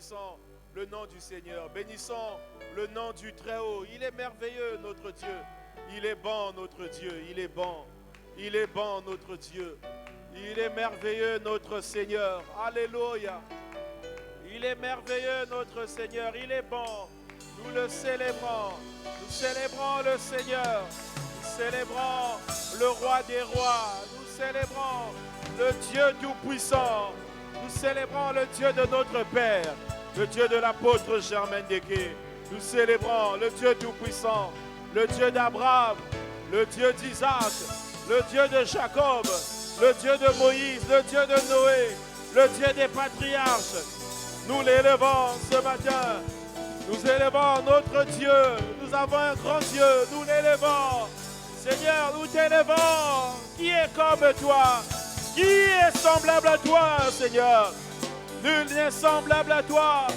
bénissons le nom du Seigneur. Bénissons le nom du Très-Haut. Il est merveilleux, notre Dieu. Il est bon, notre Dieu. Il est bon. Il est bon, notre Dieu. Il est merveilleux, notre Seigneur. Alléluia. Il est merveilleux, notre Seigneur. Il est bon. Nous le célébrons. Nous célébrons le Seigneur. Nous célébrons le Roi des Rois. Nous célébrons le Dieu Tout-Puissant. Nous célébrons le Dieu de notre Père, le Dieu de l'apôtre Germain Degué. Nous célébrons le Dieu Tout-Puissant, le Dieu d'Abraham, le Dieu d'Isaac, le Dieu de Jacob, le Dieu de Moïse, le Dieu de Noé, le Dieu des patriarches. Nous l'élevons ce matin. Nous élevons notre Dieu. Nous avons un grand Dieu. Nous l'élevons. Seigneur, nous t'élevons. Qui est comme toi? Qui est semblable à toi, Seigneur? Nul n'est semblable à toi.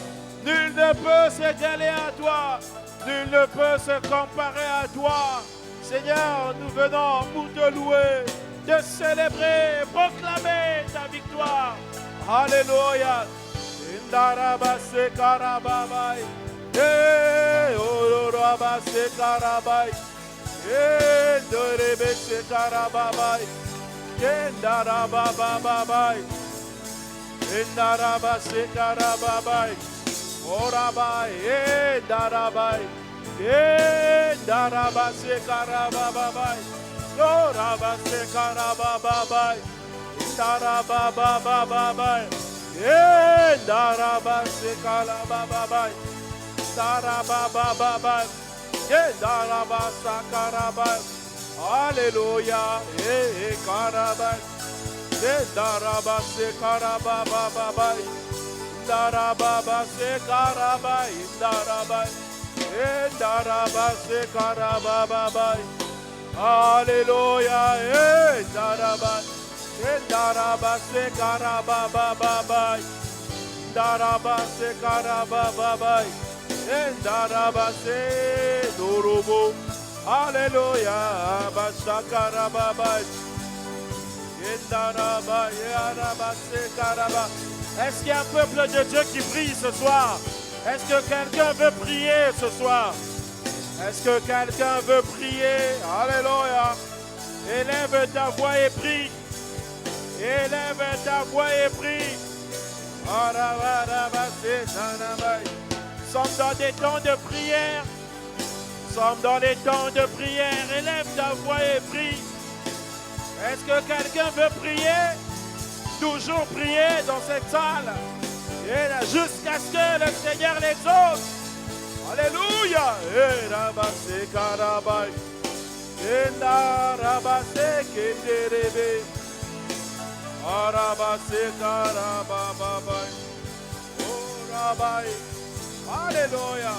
Nul ne peut s'égaler à toi. Nul ne peut se comparer à toi. Seigneur, nous venons pour te louer, te célébrer, proclamer ta victoire. Alléluia. Indarabase karababai. Ororabase karabai. Dorebese karababai. Indarababai. Indarabase karababai. Orabai. Indarabai. Indarabase karababai. Dorabase karababai. Indarababai. Darabase karababai. Darababai. Darabasa karabai. Alléluia. Karabai. Darabase karababai. Darabase karabai. Darabai. Darabase karababai. Alléluia. Darabai. Darabase karababai. Darabase karababai. Darabase dorobo. Alléluia. Basa karababai. Darabai. Darabase karaba. Est-ce qu'il y a un peuple de Dieu qui prie ce soir? Est-ce que quelqu'un veut prier ce soir? Est-ce que quelqu'un veut prier? Alléluia. Élève ta voix et prie. Élève ta voix et prie. Nous sommes dans des temps de prière. Nous sommes dans les temps de prière. Élève ta voix et prie. Est-ce que quelqu'un veut prier? Toujours prier dans cette salle. Et là, jusqu'à ce que le Seigneur les ôte. Alléluia. Et rabase karabai. Et la rabase kenderebe. Arabase karababai. Oh rabai. Alléluia.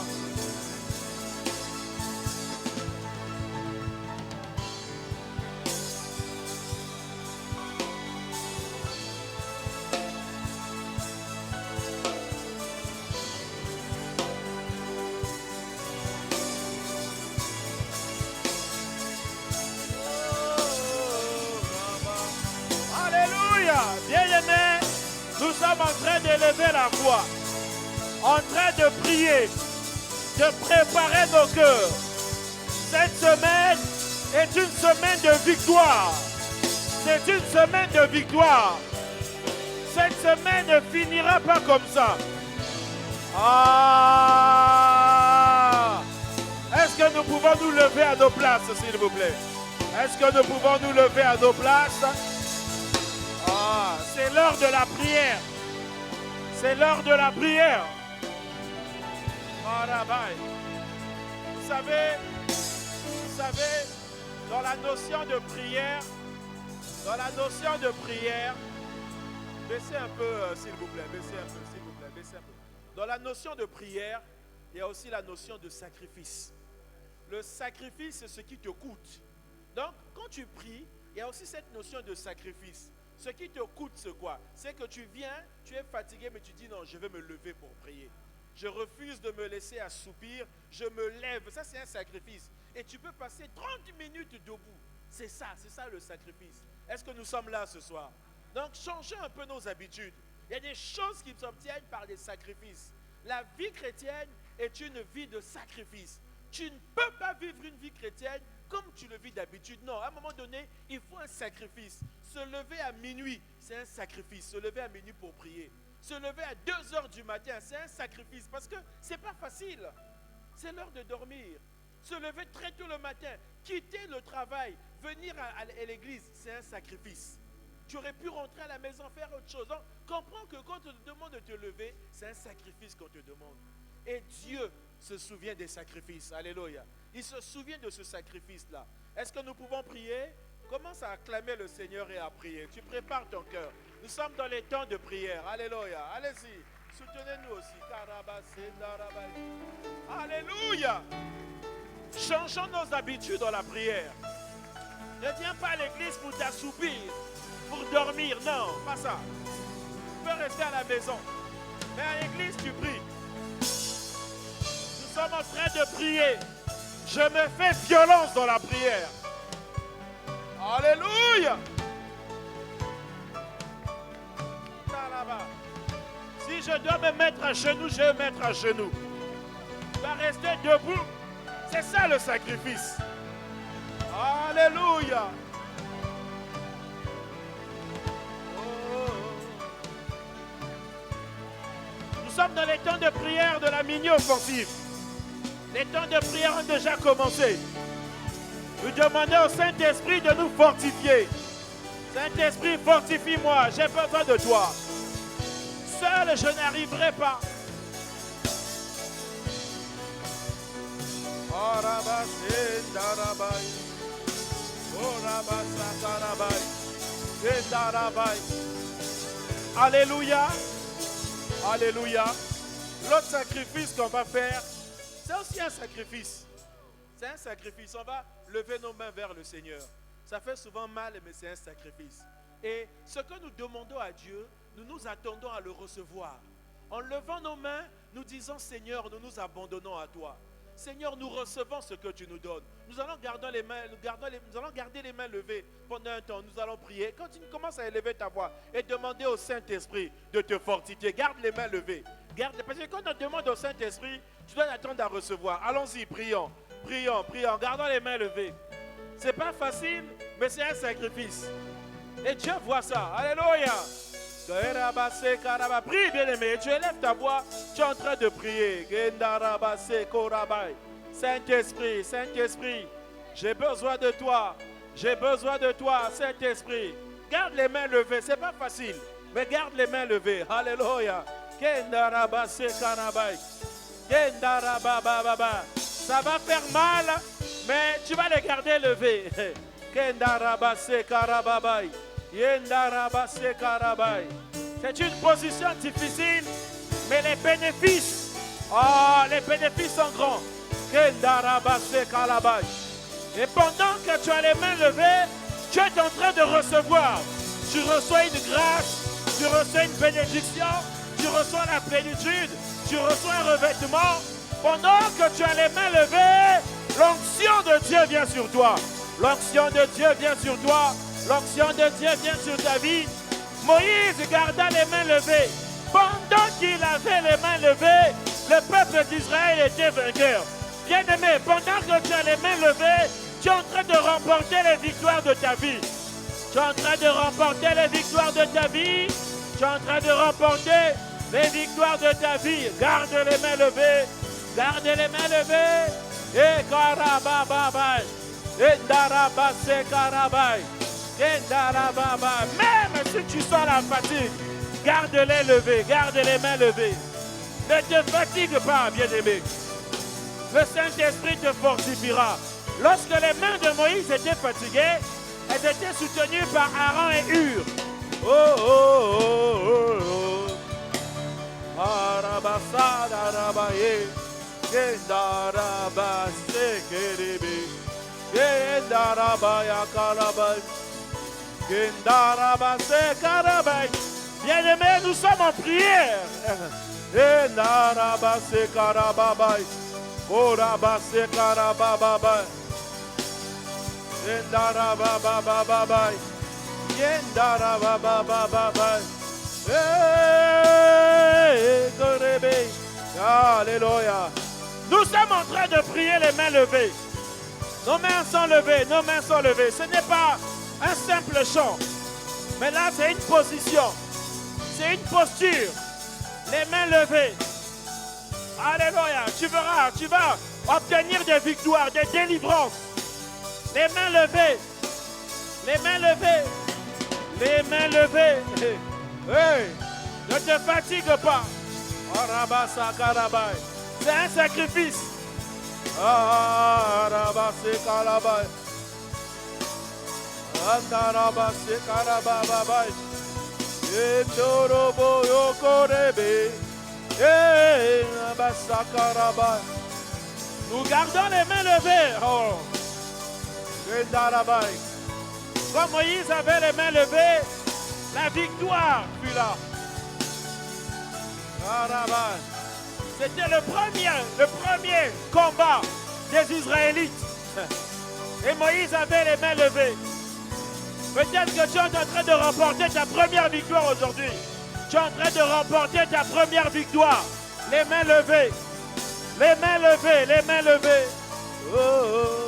Bien-aimés, nous sommes en train d'élever la voix, en train de prier, de préparer nos cœurs. Cette semaine est une semaine de victoire. C'est une semaine de victoire. Cette semaine ne finira pas comme ça. Ah! Est-ce que nous pouvons nous lever à nos places, s'il vous plaît? Est-ce que nous pouvons nous lever à nos places? Ah, c'est l'heure de la prière. C'est l'heure de la prière. Vous savez, dans la notion de prière, baissez un peu, s'il vous plaît, baissez un peu, s'il vous plaît, baissez un peu. Dans la notion de prière, il y a aussi la notion de sacrifice. Le sacrifice, c'est ce qui te coûte. Donc, quand tu pries, il y a aussi cette notion de sacrifice. Ce qui te coûte, c'est quoi? C'est que tu viens, tu es fatigué, mais tu dis non, je vais me lever pour prier. Je refuse de me laisser assoupir, je me lève. Ça, c'est un sacrifice. Et tu peux passer 30 minutes debout. C'est ça le sacrifice. Est-ce que nous sommes là ce soir? Donc, changeons un peu nos habitudes. Il y a des choses qui s'obtiennent par des sacrifices. La vie chrétienne est une vie de sacrifice. Tu ne peux pas vivre une vie chrétienne comme tu le vis d'habitude. Non, à un moment donné, il faut un sacrifice. Se lever à minuit, c'est un sacrifice. Se lever à minuit pour prier. Se lever à 2 heures du matin, c'est un sacrifice. Parce que ce n'est pas facile. C'est l'heure de dormir. Se lever très tôt le matin, quitter le travail, venir à l'église, c'est un sacrifice. Tu aurais pu rentrer à la maison, faire autre chose. Donc, comprends que quand on te demande de te lever, c'est un sacrifice qu'on te demande. Et Dieu se souvient des sacrifices. Alléluia. Il se souvient de ce sacrifice-là. Est-ce que nous pouvons prier? Commence à acclamer le Seigneur et à prier. Tu prépares ton cœur. Nous sommes dans les temps de prière. Alléluia. Allez-y. Soutenez-nous aussi. Alléluia. Changeons nos habitudes dans la prière. Ne viens pas à l'église pour t'assoupir, pour dormir. Non, pas ça. Tu peux rester à la maison. Mais à l'église, tu pries. Nous sommes en train de prier. Je me fais violence dans la prière. Alléluia. Si je dois me mettre à genoux, je vais me mettre à genoux. Tu vas rester debout. C'est ça le sacrifice. Alléluia. Nous sommes dans les temps de prière de la mini-offensive. Les temps de prière ont déjà commencé. Nous demandons au Saint-Esprit de nous fortifier. Saint-Esprit, fortifie-moi. J'ai besoin de toi. Seul, je n'arriverai pas. Alléluia. Alléluia. L'autre sacrifice qu'on va faire, c'est aussi un sacrifice. C'est un sacrifice. On va lever nos mains vers le Seigneur. Ça fait souvent mal, mais c'est un sacrifice. Et ce que nous demandons à Dieu, nous nous attendons à le recevoir. En levant nos mains, nous disons, Seigneur, nous nous abandonnons à toi. Seigneur, nous recevons ce que tu nous donnes. Nous allons garder les mains levées pendant un temps. Nous allons prier. Quand tu commences à élever ta voix et demander au Saint-Esprit de te fortifier, garde les mains levées. Parce que quand on demande au Saint-Esprit, tu dois attendre à recevoir. Allons-y, prions. Prions, prions. Gardons les mains levées. Ce n'est pas facile, mais c'est un sacrifice. Et Dieu voit ça. Alléluia. Prie, bien-aimé. Tu élèves ta voix. Tu es en train de prier. Saint-Esprit, Saint-Esprit, j'ai besoin de toi. J'ai besoin de toi, Saint-Esprit. Garde les mains levées. Ce n'est pas facile, mais garde les mains levées. Alléluia. Ça va faire mal, mais tu vas les garder levés. C'est une position difficile, mais les bénéfices sont grands. Et pendant que tu as les mains levées, tu es en train de recevoir. Tu reçois une grâce, tu reçois une bénédiction, tu reçois la plénitude, tu reçois un revêtement. Pendant que tu as les mains levées, l'onction de Dieu vient sur toi. L'onction de Dieu vient sur toi. L'onction de Dieu vient sur ta vie. Moïse garda les mains levées. Pendant qu'il avait les mains levées, le peuple d'Israël était vainqueur. Bien-aimé, pendant que tu as les mains levées, tu es en train de remporter les victoires de ta vie. Tu es en train de remporter les victoires de ta vie. Tu es en train de remporter les victoires de ta vie. Garde les mains levées. Garde les mains levées. Et karababai. Et darabase karabai. Et darababa. Même si tu sens la fatigue, garde-les levées. Garde les mains levées. Ne te fatigue pas, bien-aimé. Le Saint-Esprit te fortifiera. Lorsque les mains de Moïse étaient fatiguées, elles étaient soutenues par Aaron et Hur. Oh, oh, oh, oh, oh. Arabasa, arabaye. Gendarabase, kerebe. Gendarabaya, karabay. Gendarabase, karabay. Bien-aimés, nous sommes en prière. Gendarabase, karababay. Orabase, karababay. Gendarabababay. Gendarabababay. Alléluia. Nous sommes en train de prier les mains levées. Nos mains sont levées, nos mains sont levées. Ce n'est pas un simple chant. Mais là, c'est une position. C'est une posture. Les mains levées. Alléluia. Tu verras, tu vas obtenir des victoires, des délivrances. Les mains levées. Les mains levées. Les mains levées. Hey, ne te fatigue pas. C'est un sacrifice. Nous gardons les mains levées. Oh. Comme Moïse avait les mains levées, la victoire fut là. C'était le premier combat des Israélites. Et Moïse avait les mains levées. Peut-être que tu es en train de remporter ta première victoire aujourd'hui. Tu es en train de remporter ta première victoire. Les mains levées. Les mains levées, les mains levées. Oh, oh.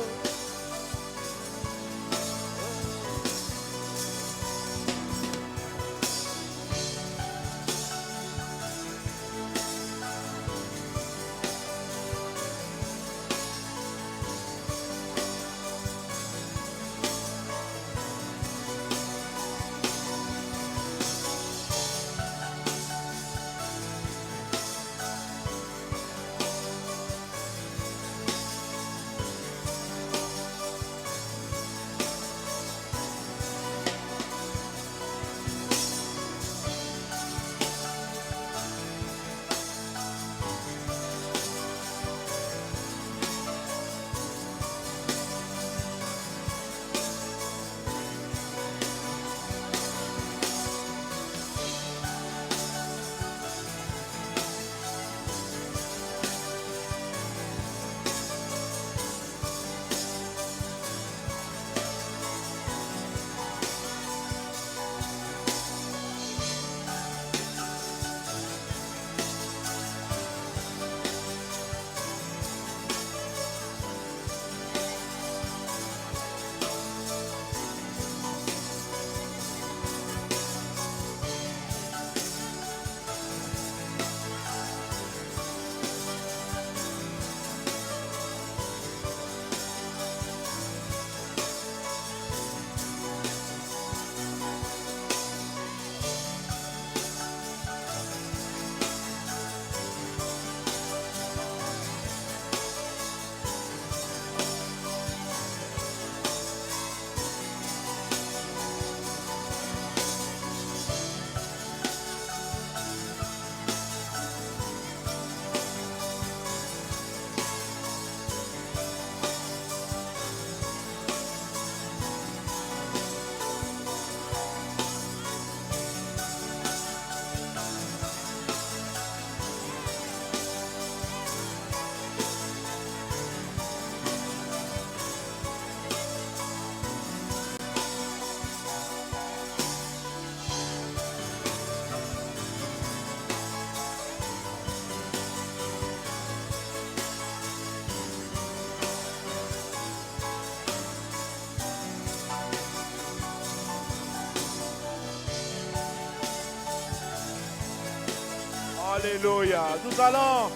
Alléluia. Nous allons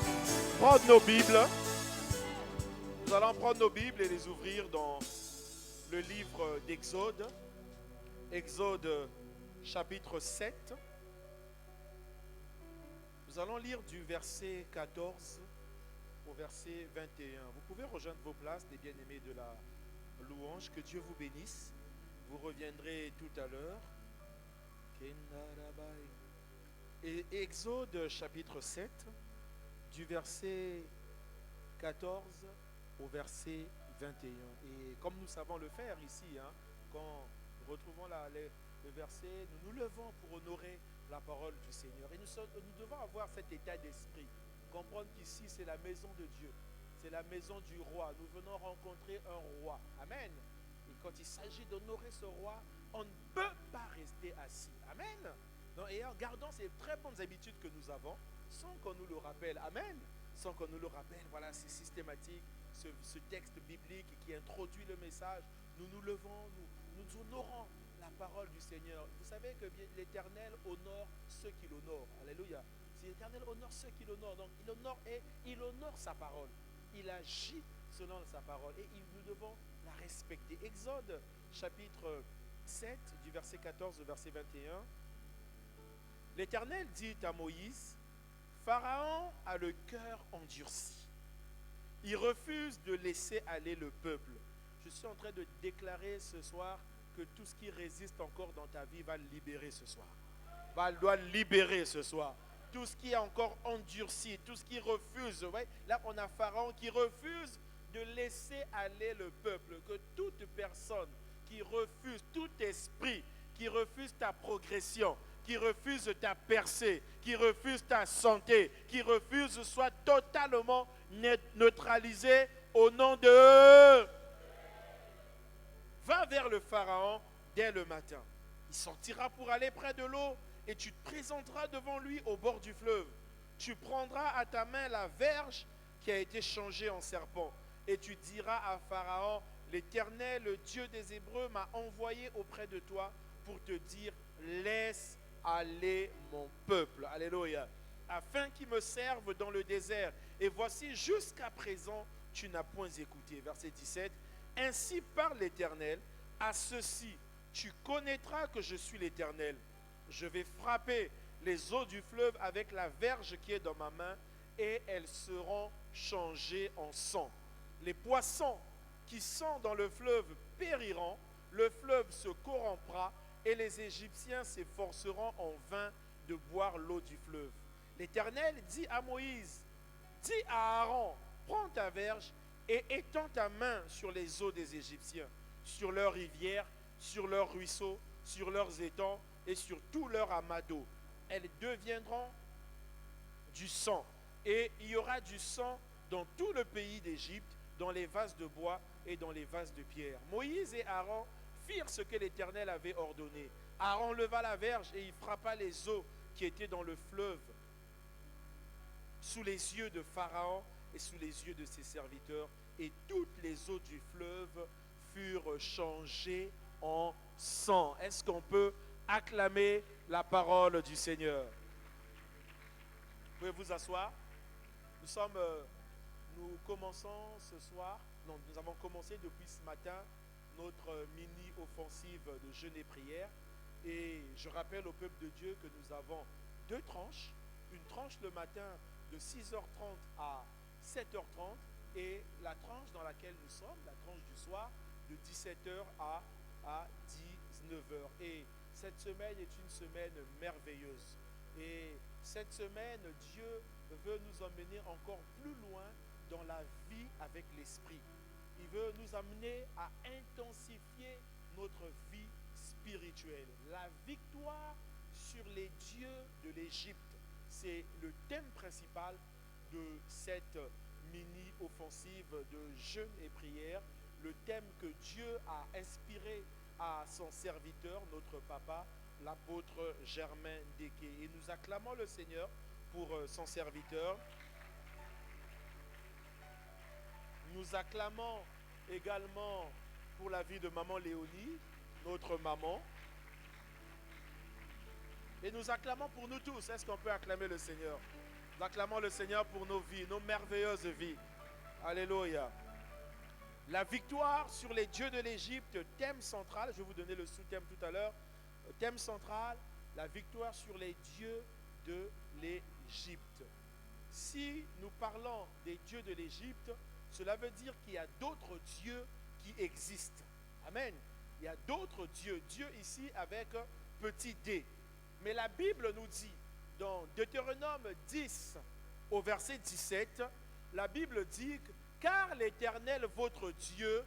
prendre nos Bibles. Nous allons prendre nos Bibles et les ouvrir dans le livre d'Exode. Exode chapitre 7. Nous allons lire du verset 14 au verset 21. Vous pouvez rejoindre vos places, les bien-aimés de la louange. Que Dieu vous bénisse. Vous reviendrez tout à l'heure. Et Exode chapitre 7, du verset 14 au verset 21. Et comme nous savons le faire ici, quand nous retrouvons le verset, nous nous levons pour honorer la parole du Seigneur. Et nous devons avoir cet état d'esprit, comprendre qu'ici c'est la maison de Dieu, c'est la maison du roi. Nous venons rencontrer un roi. Amen. Et quand il s'agit d'honorer ce roi, on ne peut pas rester assis. Amen. Non, et en gardant ces très bonnes habitudes que nous avons, sans qu'on nous le rappelle, amen, sans qu'on nous le rappelle, voilà, c'est systématique, ce texte biblique qui introduit le message, nous nous levons, nous honorons la parole du Seigneur. Vous savez que l'Éternel honore ceux qui l'honorent. Alléluia. Si l'Éternel honore ceux qui l'honorent, donc il honore sa parole. Il agit selon sa parole et nous devons la respecter. Exode chapitre 7 du verset 14 au verset 21. L'Éternel dit à Moïse, Pharaon a le cœur endurci. Il refuse de laisser aller le peuple. Je suis en train de déclarer ce soir que tout ce qui résiste encore dans ta vie va le libérer ce soir. Doit le libérer ce soir. Tout ce qui est encore endurci, tout ce qui refuse. Ouais, là, on a Pharaon qui refuse de laisser aller le peuple. Que toute personne qui refuse, tout esprit qui refuse ta progression, qui refuse ta percée, qui refuse ta santé, qui refuse soit totalement neutralisé au nom de... Va vers le Pharaon dès le matin. Il sortira pour aller près de l'eau et tu te présenteras devant lui au bord du fleuve. Tu prendras à ta main la verge qui a été changée en serpent et tu diras à Pharaon, l'Éternel, le Dieu des Hébreux, m'a envoyé auprès de toi pour te dire, laisse aller mon peuple. Alléluia. Afin qu'il me serve dans le désert. Et voici, jusqu'à présent, tu n'as point écouté. Verset 17. Ainsi parle l'Éternel, à ceci, tu connaîtras que je suis l'Éternel. Je vais frapper les eaux du fleuve avec la verge qui est dans ma main et elles seront changées en sang. Les poissons qui sont dans le fleuve périront, le fleuve se corrompra et les Égyptiens s'efforceront en vain de boire l'eau du fleuve. L'Éternel dit à Moïse, dis à Aaron, prends ta verge et étends ta main sur les eaux des Égyptiens, sur leurs rivières, sur leurs ruisseaux, sur leurs étangs et sur tous leurs amas d'eau. Elles deviendront du sang. Et il y aura du sang dans tout le pays d'Égypte, dans les vases de bois et dans les vases de pierre. Moïse et Aaron firent ce que l'Éternel avait ordonné. Aaron leva la verge et il frappa les eaux qui étaient dans le fleuve, sous les yeux de Pharaon et sous les yeux de ses serviteurs, et toutes les eaux du fleuve furent changées en sang. Est-ce qu'on peut acclamer la parole du Seigneur? Vous pouvez vous asseoir. Nous commençons ce soir, non, nous avons commencé depuis ce matin notre mini-offensive de jeûne et prière. Et je rappelle au peuple de Dieu que nous avons deux tranches. Une tranche le matin de 6h30 à 7h30 et la tranche dans laquelle nous sommes, la tranche du soir, de 17h à 19h. Et cette semaine est une semaine merveilleuse. Et cette semaine, Dieu veut nous emmener encore plus loin dans la vie avec l'Esprit. Il veut nous amener à intensifier notre vie spirituelle. La victoire sur les dieux de l'Égypte, c'est le thème principal de cette mini-offensive de jeûne et prière. Le thème que Dieu a inspiré à son serviteur, notre papa, l'apôtre Germain Deké. Et nous acclamons le Seigneur pour son serviteur. Nous acclamons également pour la vie de maman Léonie, notre maman. Et nous acclamons pour nous tous. Est-ce qu'on peut acclamer le Seigneur? Nous acclamons le Seigneur pour nos vies, nos merveilleuses vies. Alléluia. La victoire sur les dieux de l'Égypte, thème central. Je vais vous donner le sous-thème tout à l'heure. Thème central, la victoire sur les dieux de l'Égypte. Si nous parlons des dieux de l'Égypte, cela veut dire qu'il y a d'autres dieux qui existent. Amen. Il y a d'autres dieux. Dieu ici avec petit d. Mais la Bible nous dit, dans Deutéronome 10, au verset 17, la Bible dit, car l'Éternel, votre Dieu,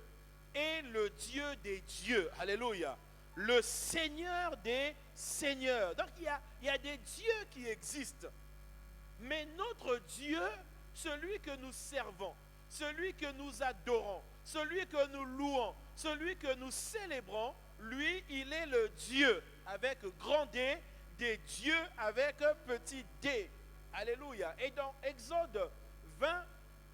est le Dieu des dieux. Alléluia. Le Seigneur des seigneurs. Donc il y a des dieux qui existent. Mais notre Dieu, celui que nous servons, celui que nous adorons, celui que nous louons, celui que nous célébrons, lui, il est le Dieu avec grand D des dieux avec un petit d. Alléluia. Et dans Exode 20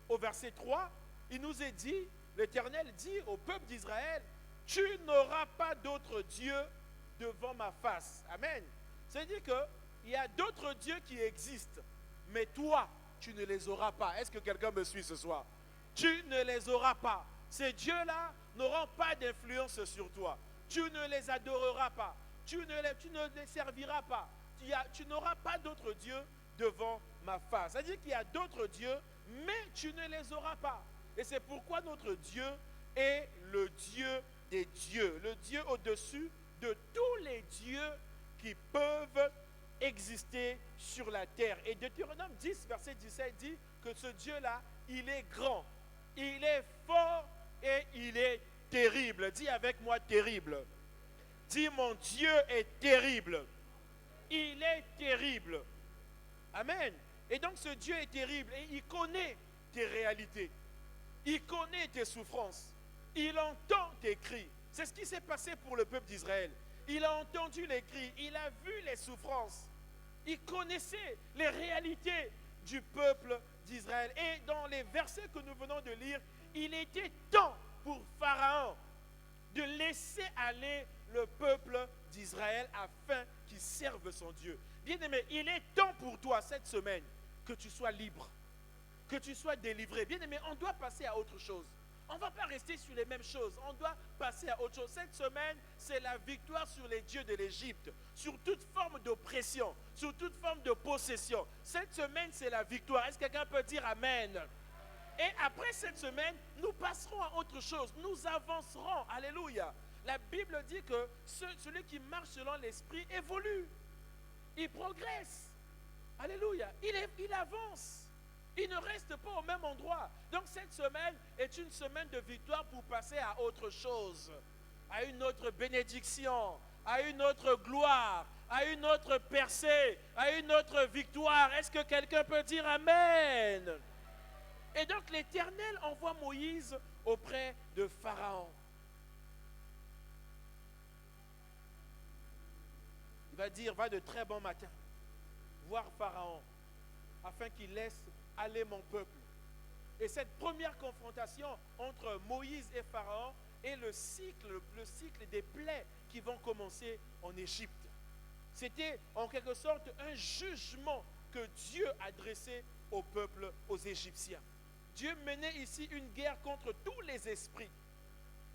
au verset 3, il nous est dit, l'Éternel dit au peuple d'Israël, tu n'auras pas d'autre Dieu devant ma face. Amen. C'est-à-dire qu'il y a d'autres dieux qui existent, mais toi, tu ne les auras pas. Est-ce que quelqu'un me suit ce soir? Tu ne les auras pas. Ces dieux-là n'auront pas d'influence sur toi. Tu ne les adoreras pas. Tu ne les serviras pas. Tu n'auras pas d'autres dieux devant ma face. C'est-à-dire qu'il y a d'autres dieux, mais tu ne les auras pas. Et c'est pourquoi notre Dieu est le Dieu des dieux, le Dieu au-dessus de tous les dieux qui peuvent exister sur la terre. Et Deutéronome 10, verset 17 dit que ce Dieu-là, il est grand, il est fort et il est terrible. Dis avec moi terrible. Dis mon Dieu est terrible. Il est terrible. Amen. Et donc ce Dieu est terrible et il connaît tes réalités. Il connaît tes souffrances. Il entend tes cris. C'est ce qui s'est passé pour le peuple d'Israël. Il a entendu les cris. Il a vu les souffrances. Il connaissait les réalités du peuple d'Israël. Et dans les versets que nous venons de lire, il était temps pour Pharaon de laisser aller le peuple d'Israël afin qu'il serve son Dieu. Bien-aimé, il est temps pour toi cette semaine que tu sois libre, que tu sois délivré. Bien-aimé, on doit passer à autre chose. On ne va pas rester sur les mêmes choses. On doit passer à autre chose. Cette semaine, c'est la victoire sur les dieux de l'Égypte, sur toute forme d'oppression, sur toute forme de possession. Cette semaine, c'est la victoire. Est-ce que quelqu'un peut dire Amen? Et après cette semaine, nous passerons à autre chose. Nous avancerons. Alléluia. La Bible dit que celui qui marche selon l'esprit évolue. Il progresse. Alléluia. Il avance. Il ne reste pas au même endroit. Donc cette semaine est une semaine de victoire pour passer à autre chose, à une autre bénédiction, à une autre gloire, à une autre percée, à une autre victoire. Est-ce que quelqu'un peut dire Amen? Et donc l'Éternel envoie Moïse auprès de Pharaon. Il va dire, va de très bon matin voir Pharaon afin qu'il laisse aller mon peuple. Et cette première confrontation entre Moïse et Pharaon est le cycle des plaies qui vont commencer en Égypte. C'était en quelque sorte un jugement que Dieu adressait au peuple, aux Égyptiens. Dieu menait ici une guerre contre tous les esprits.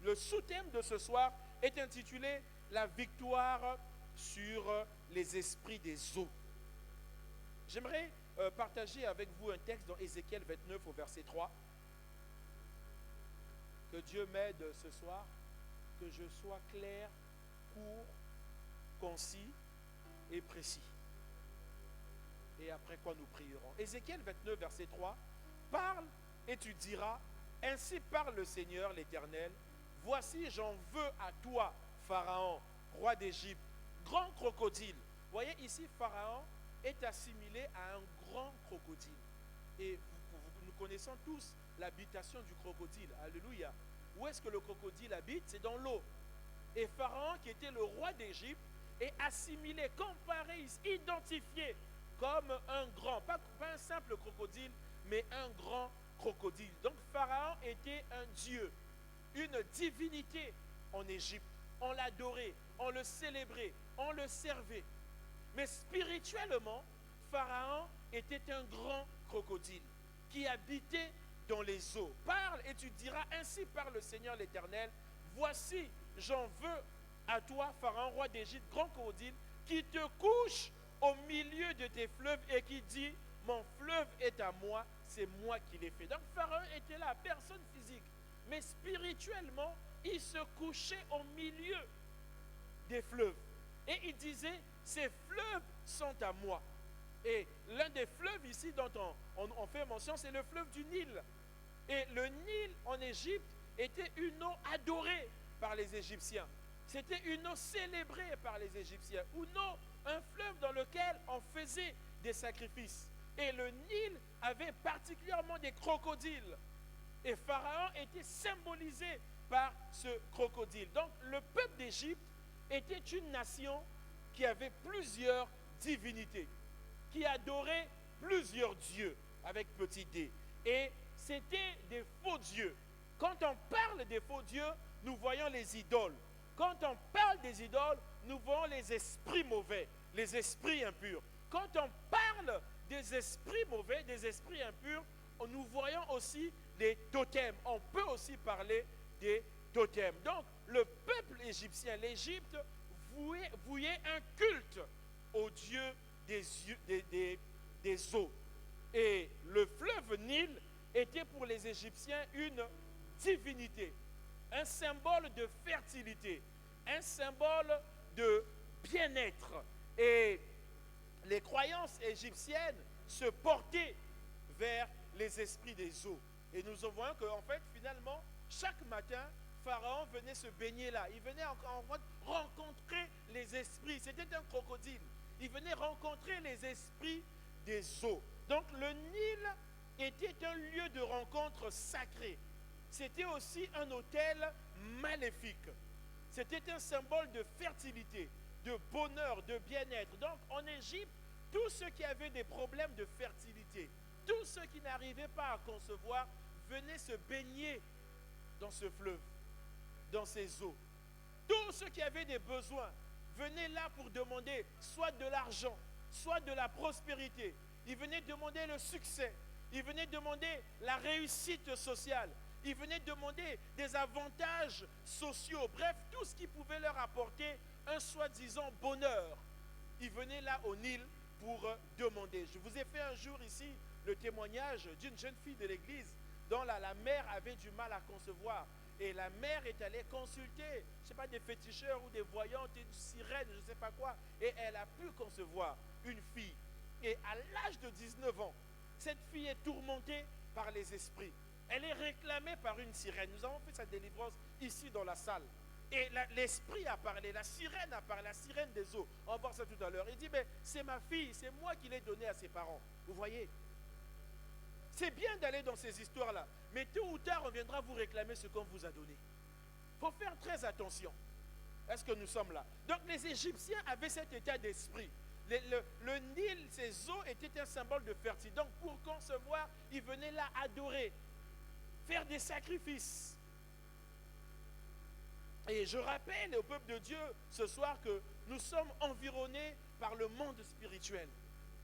Le sous-thème de ce soir est intitulé « La victoire sur les esprits des eaux ». J'aimerais partager avec vous un texte dans Ézéchiel 29 au verset 3. Que Dieu m'aide ce soir, que je sois clair, court, concis et précis. Et après quoi nous prierons. Ézéchiel 29 verset 3. Parle et tu diras, ainsi parle le Seigneur l'Éternel, voici j'en veux à toi, Pharaon, roi d'Égypte, grand crocodile. Vous voyez ici, Pharaon est assimilé à un grand crocodile. Et nous connaissons tous l'habitation du crocodile. Alléluia. Où est-ce que le crocodile habite? C'est dans l'eau. Et Pharaon, qui était le roi d'Égypte, est assimilé, comparé, identifié comme un grand, pas un simple crocodile, mais un grand crocodile. Donc Pharaon était un dieu, une divinité en Égypte. On l'adorait, on le célébrait, on le servait. Mais spirituellement, Pharaon était un grand crocodile qui habitait dans les eaux. Parle et tu diras, ainsi parle le Seigneur l'Éternel, voici, j'en veux à toi, Pharaon, roi d'Égypte, grand crocodile, qui te couche au milieu de tes fleuves et qui dit, mon fleuve est à moi, c'est moi qui l'ai fait. Donc Pharaon était là, personne physique, mais spirituellement, il se couchait au milieu des fleuves. Et il disait, ces fleuves sont à moi. Et l'un des fleuves ici dont on fait mention, c'est le fleuve du Nil. Et le Nil en Égypte était une eau adorée par les Égyptiens. C'était une eau célébrée par les Égyptiens. Un fleuve dans lequel on faisait des sacrifices. Et le Nil avait particulièrement des crocodiles. Et Pharaon était symbolisé par ce crocodile. Donc le peuple d'Égypte était une nation qui avait plusieurs divinité qui adorait plusieurs dieux avec petit d. Et c'était des faux dieux. Quand on parle des faux dieux, nous voyons les idoles. Quand on parle des idoles, nous voyons les esprits mauvais, les esprits impurs. Quand on parle des esprits mauvais, des esprits impurs, nous voyons aussi les totems. On peut aussi parler des totems. Donc, le peuple égyptien, l'Égypte, vouait un culte au dieu des eaux. Et le fleuve Nil était pour les Égyptiens une divinité, un symbole de fertilité, un symbole de bien-être. Et les croyances égyptiennes se portaient vers les esprits des eaux. Et nous voyons qu'en fait, finalement, chaque matin, Pharaon venait se baigner là. Il venait en rencontrer les esprits. C'était un crocodile. Il venait rencontrer les esprits des eaux. Donc le Nil était un lieu de rencontre sacré. C'était aussi un autel maléfique. C'était un symbole de fertilité, de bonheur, de bien-être. Donc en Égypte, tous ceux qui avaient des problèmes de fertilité, tous ceux qui n'arrivaient pas à concevoir, venaient se baigner dans ce fleuve, dans ces eaux. Tous ceux qui avaient des besoins venaient là pour demander soit de l'argent, soit de la prospérité. Ils venaient demander le succès. Ils venaient demander la réussite sociale. Ils venaient demander des avantages sociaux. Bref, tout ce qui pouvait leur apporter un soi-disant bonheur. Ils venaient là au Nil pour demander. Je vous ai fait un jour ici le témoignage d'une jeune fille de l'église dont la mère avait du mal à concevoir. Et la mère est allée consulter, je ne sais pas, des féticheurs ou des voyantes, une sirène, je ne sais pas quoi. Et elle a pu concevoir une fille. Et à l'âge de 19 ans, cette fille est tourmentée par les esprits. Elle est réclamée par une sirène. Nous avons fait sa délivrance ici dans la salle. Et l'esprit a parlé, la sirène a parlé, la sirène des eaux. On va voir ça tout à l'heure. Il dit, mais c'est ma fille, c'est moi qui l'ai donnée à ses parents. Vous voyez? C'est bien d'aller dans ces histoires-là. Mais tôt ou tard, on viendra vous réclamer ce qu'on vous a donné. Il faut faire très attention. Est-ce que nous sommes là? Donc les Égyptiens avaient cet état d'esprit. Le Nil, ces eaux étaient un symbole de fertilité. Donc pour concevoir, ils venaient là adorer, faire des sacrifices. Et je rappelle au peuple de Dieu ce soir que nous sommes environnés par le monde spirituel.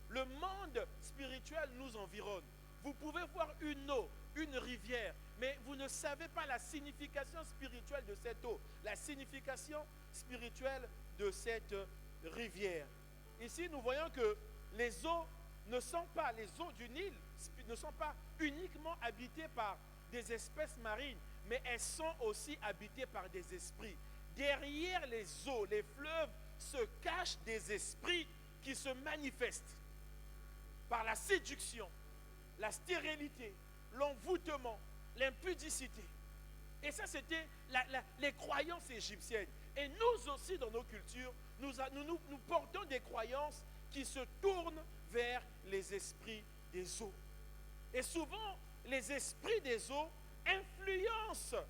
Le monde spirituel nous environne. Vous pouvez voir une eau, une rivière, mais vous ne savez pas la signification spirituelle de cette eau, la signification spirituelle de cette rivière. Ici, nous voyons que les eaux ne sont pas, les eaux du Nil ne sont pas uniquement habitées par des espèces marines, mais elles sont aussi habitées par des esprits. Derrière les eaux, les fleuves, se cachent des esprits qui se manifestent par la séduction, la stérilité, l'envoûtement, l'impudicité. Et ça, c'était les croyances égyptiennes. Et nous aussi, dans nos cultures, nous portons des croyances qui se tournent vers les esprits des eaux. Et souvent, les esprits des eaux influencent,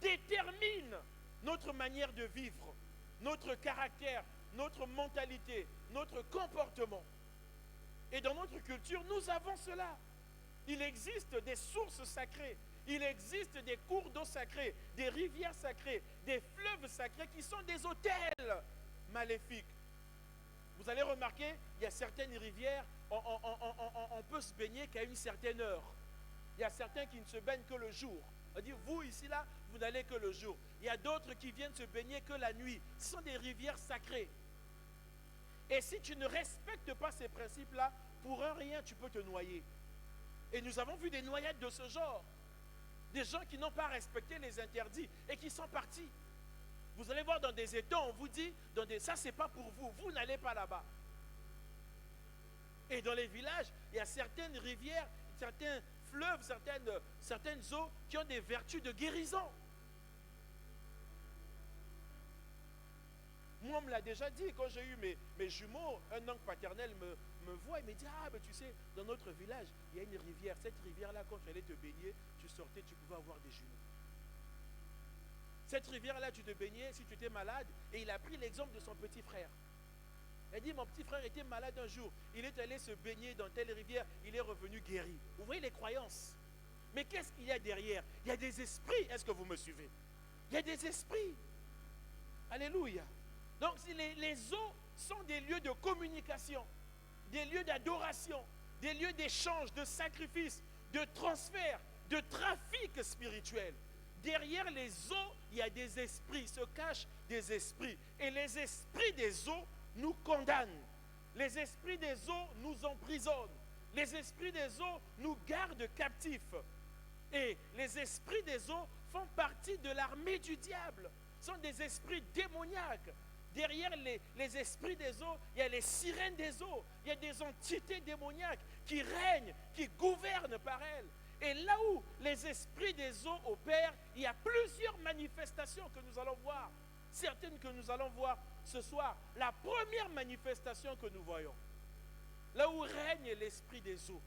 déterminent notre manière de vivre, notre caractère, notre mentalité, notre comportement. Et dans notre culture, nous avons cela. Il existe des sources sacrées, il existe des cours d'eau sacrés, des rivières sacrées, des fleuves sacrés qui sont des autels maléfiques. Vous allez remarquer, il y a certaines rivières, on peut se baigner qu'à une certaine heure. Il y a certains qui ne se baignent que le jour. On dit, vous ici, là, vous n'allez que le jour. Il y a d'autres qui viennent se baigner que la nuit. Ce sont des rivières sacrées. Et si tu ne respectes pas ces principes-là, pour un rien, tu peux te noyer. Et nous avons vu des noyades de ce genre. Des gens qui n'ont pas respecté les interdits et qui sont partis. Vous allez voir dans des étangs, on vous dit, ça c'est pas pour vous, vous n'allez pas là-bas. Et dans les villages, il y a certaines rivières, certains fleuves, certaines eaux qui ont des vertus de guérison. Moi, on me l'a déjà dit, quand j'ai eu mes jumeaux, un oncle paternel me voit et me dit, ah, ben tu sais, dans notre village, il y a une rivière. Cette rivière-là, quand tu allais te baigner, tu sortais, tu pouvais avoir des jumeaux. Cette rivière-là, tu te baignais si tu étais malade. Et il a pris l'exemple de son petit frère. Elle dit, mon petit frère était malade un jour. Il est allé se baigner dans telle rivière. Il est revenu guéri. Vous voyez les croyances. Mais qu'est-ce qu'il y a derrière? Il y a des esprits. Est-ce que vous me suivez? Il y a des esprits. Alléluia. Donc les eaux sont des lieux de communication, des lieux d'adoration, des lieux d'échange, de sacrifice, de transfert, de trafic spirituel. Derrière les eaux, il y a des esprits, se cachent des esprits. Et les esprits des eaux nous condamnent. Les esprits des eaux nous emprisonnent. Les esprits des eaux nous gardent captifs. Et les esprits des eaux font partie de l'armée du diable. Ce sont des esprits démoniaques. Derrière les esprits des eaux, il y a les sirènes des eaux. Il y a des entités démoniaques qui règnent, qui gouvernent par elles. Et là où les esprits des eaux opèrent, il y a plusieurs manifestations que nous allons voir. Certaines que nous allons voir ce soir. La première manifestation que nous voyons, là où règne l'esprit des eaux,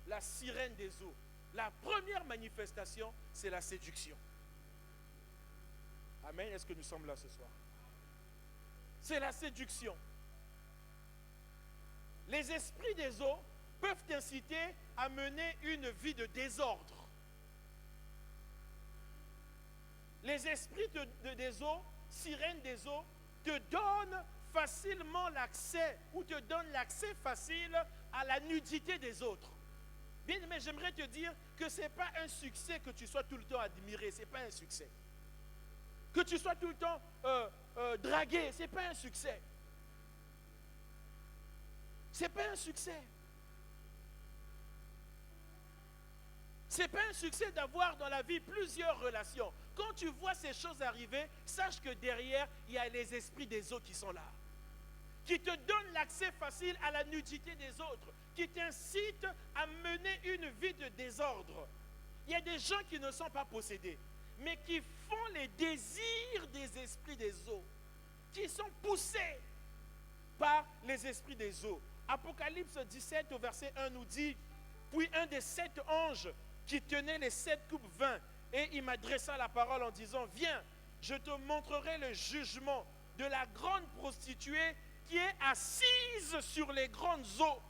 la sirène des eaux, la première manifestation, c'est la séduction. Amen. Est-ce que nous sommes là ce soir? C'est la séduction. Les esprits des eaux peuvent t'inciter à mener une vie de désordre. Les esprits des eaux, sirènes des eaux, te donnent facilement l'accès ou te donnent l'accès facile à la nudité des autres. Bien, mais j'aimerais te dire que ce n'est pas un succès que tu sois tout le temps admiré, ce n'est pas un succès. Que tu sois tout le temps dragué, ce n'est pas un succès. Ce n'est pas un succès. Ce n'est pas un succès d'avoir dans la vie plusieurs relations. Quand tu vois ces choses arriver, sache que derrière, il y a les esprits des autres qui sont là. Qui te donnent l'accès facile à la nudité des autres. Qui t'incitent à mener une vie de désordre. Il y a des gens qui ne sont pas possédés, mais qui font les désirs des esprits des eaux. Qui sont poussés par les esprits des eaux. Apocalypse 17 au verset 1 nous dit, puis un des 7 anges qui tenait les 7 coupes vin, et il m'adressa la parole en disant, viens, je te montrerai le jugement de la grande prostituée qui est assise sur les grandes eaux.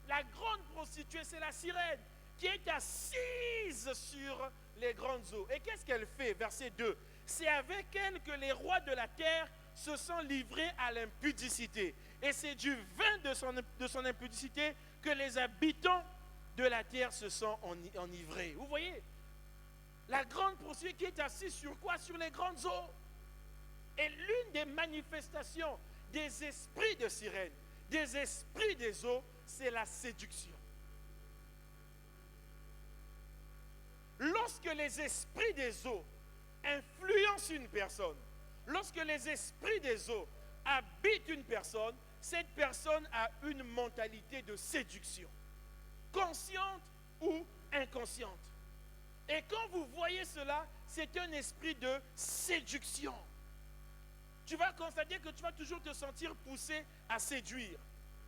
La grande prostituée, c'est la sirène, qui est assise sur les grandes eaux. Et qu'est-ce qu'elle fait? Verset 2. C'est avec elle que les rois de la terre se sont livrés à l'impudicité. Et c'est du vin de son impudicité que les habitants de la terre se sont enivrés. Vous voyez? La grande prostituée qui est assise sur quoi? Sur les grandes eaux. Et l'une des manifestations des esprits de sirène, des esprits des eaux, c'est la séduction. Lorsque les esprits des eaux influencent une personne, lorsque les esprits des eaux habitent une personne, cette personne a une mentalité de séduction, consciente ou inconsciente. Et quand vous voyez cela, c'est un esprit de séduction. Tu vas constater que tu vas toujours te sentir poussé à séduire.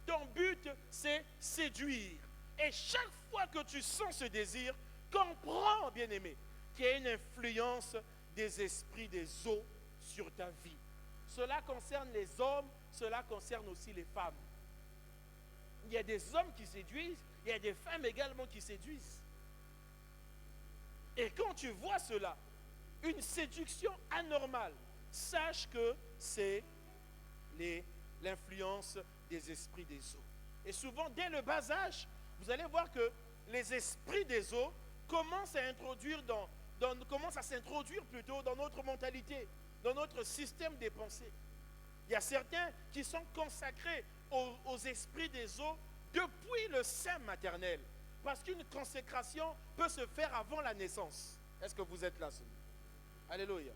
Ton but, c'est séduire. Et chaque fois que tu sens ce désir, comprends, bien-aimé, qu'il y a une influence des esprits des eaux sur ta vie. Cela concerne les hommes, cela concerne aussi les femmes. Il y a des hommes qui séduisent, il y a des femmes également qui séduisent. Et quand tu vois cela, une séduction anormale, sache que c'est l'influence des esprits des eaux. Et souvent, dès le bas âge, vous allez voir que les esprits des eaux commencent à s'introduire plutôt dans notre mentalité, dans notre système des pensées. Il y a certains qui sont consacrés aux esprits des eaux depuis le sein maternel. Parce qu'une consécration peut se faire avant la naissance. Est-ce que vous êtes là? Alléluia.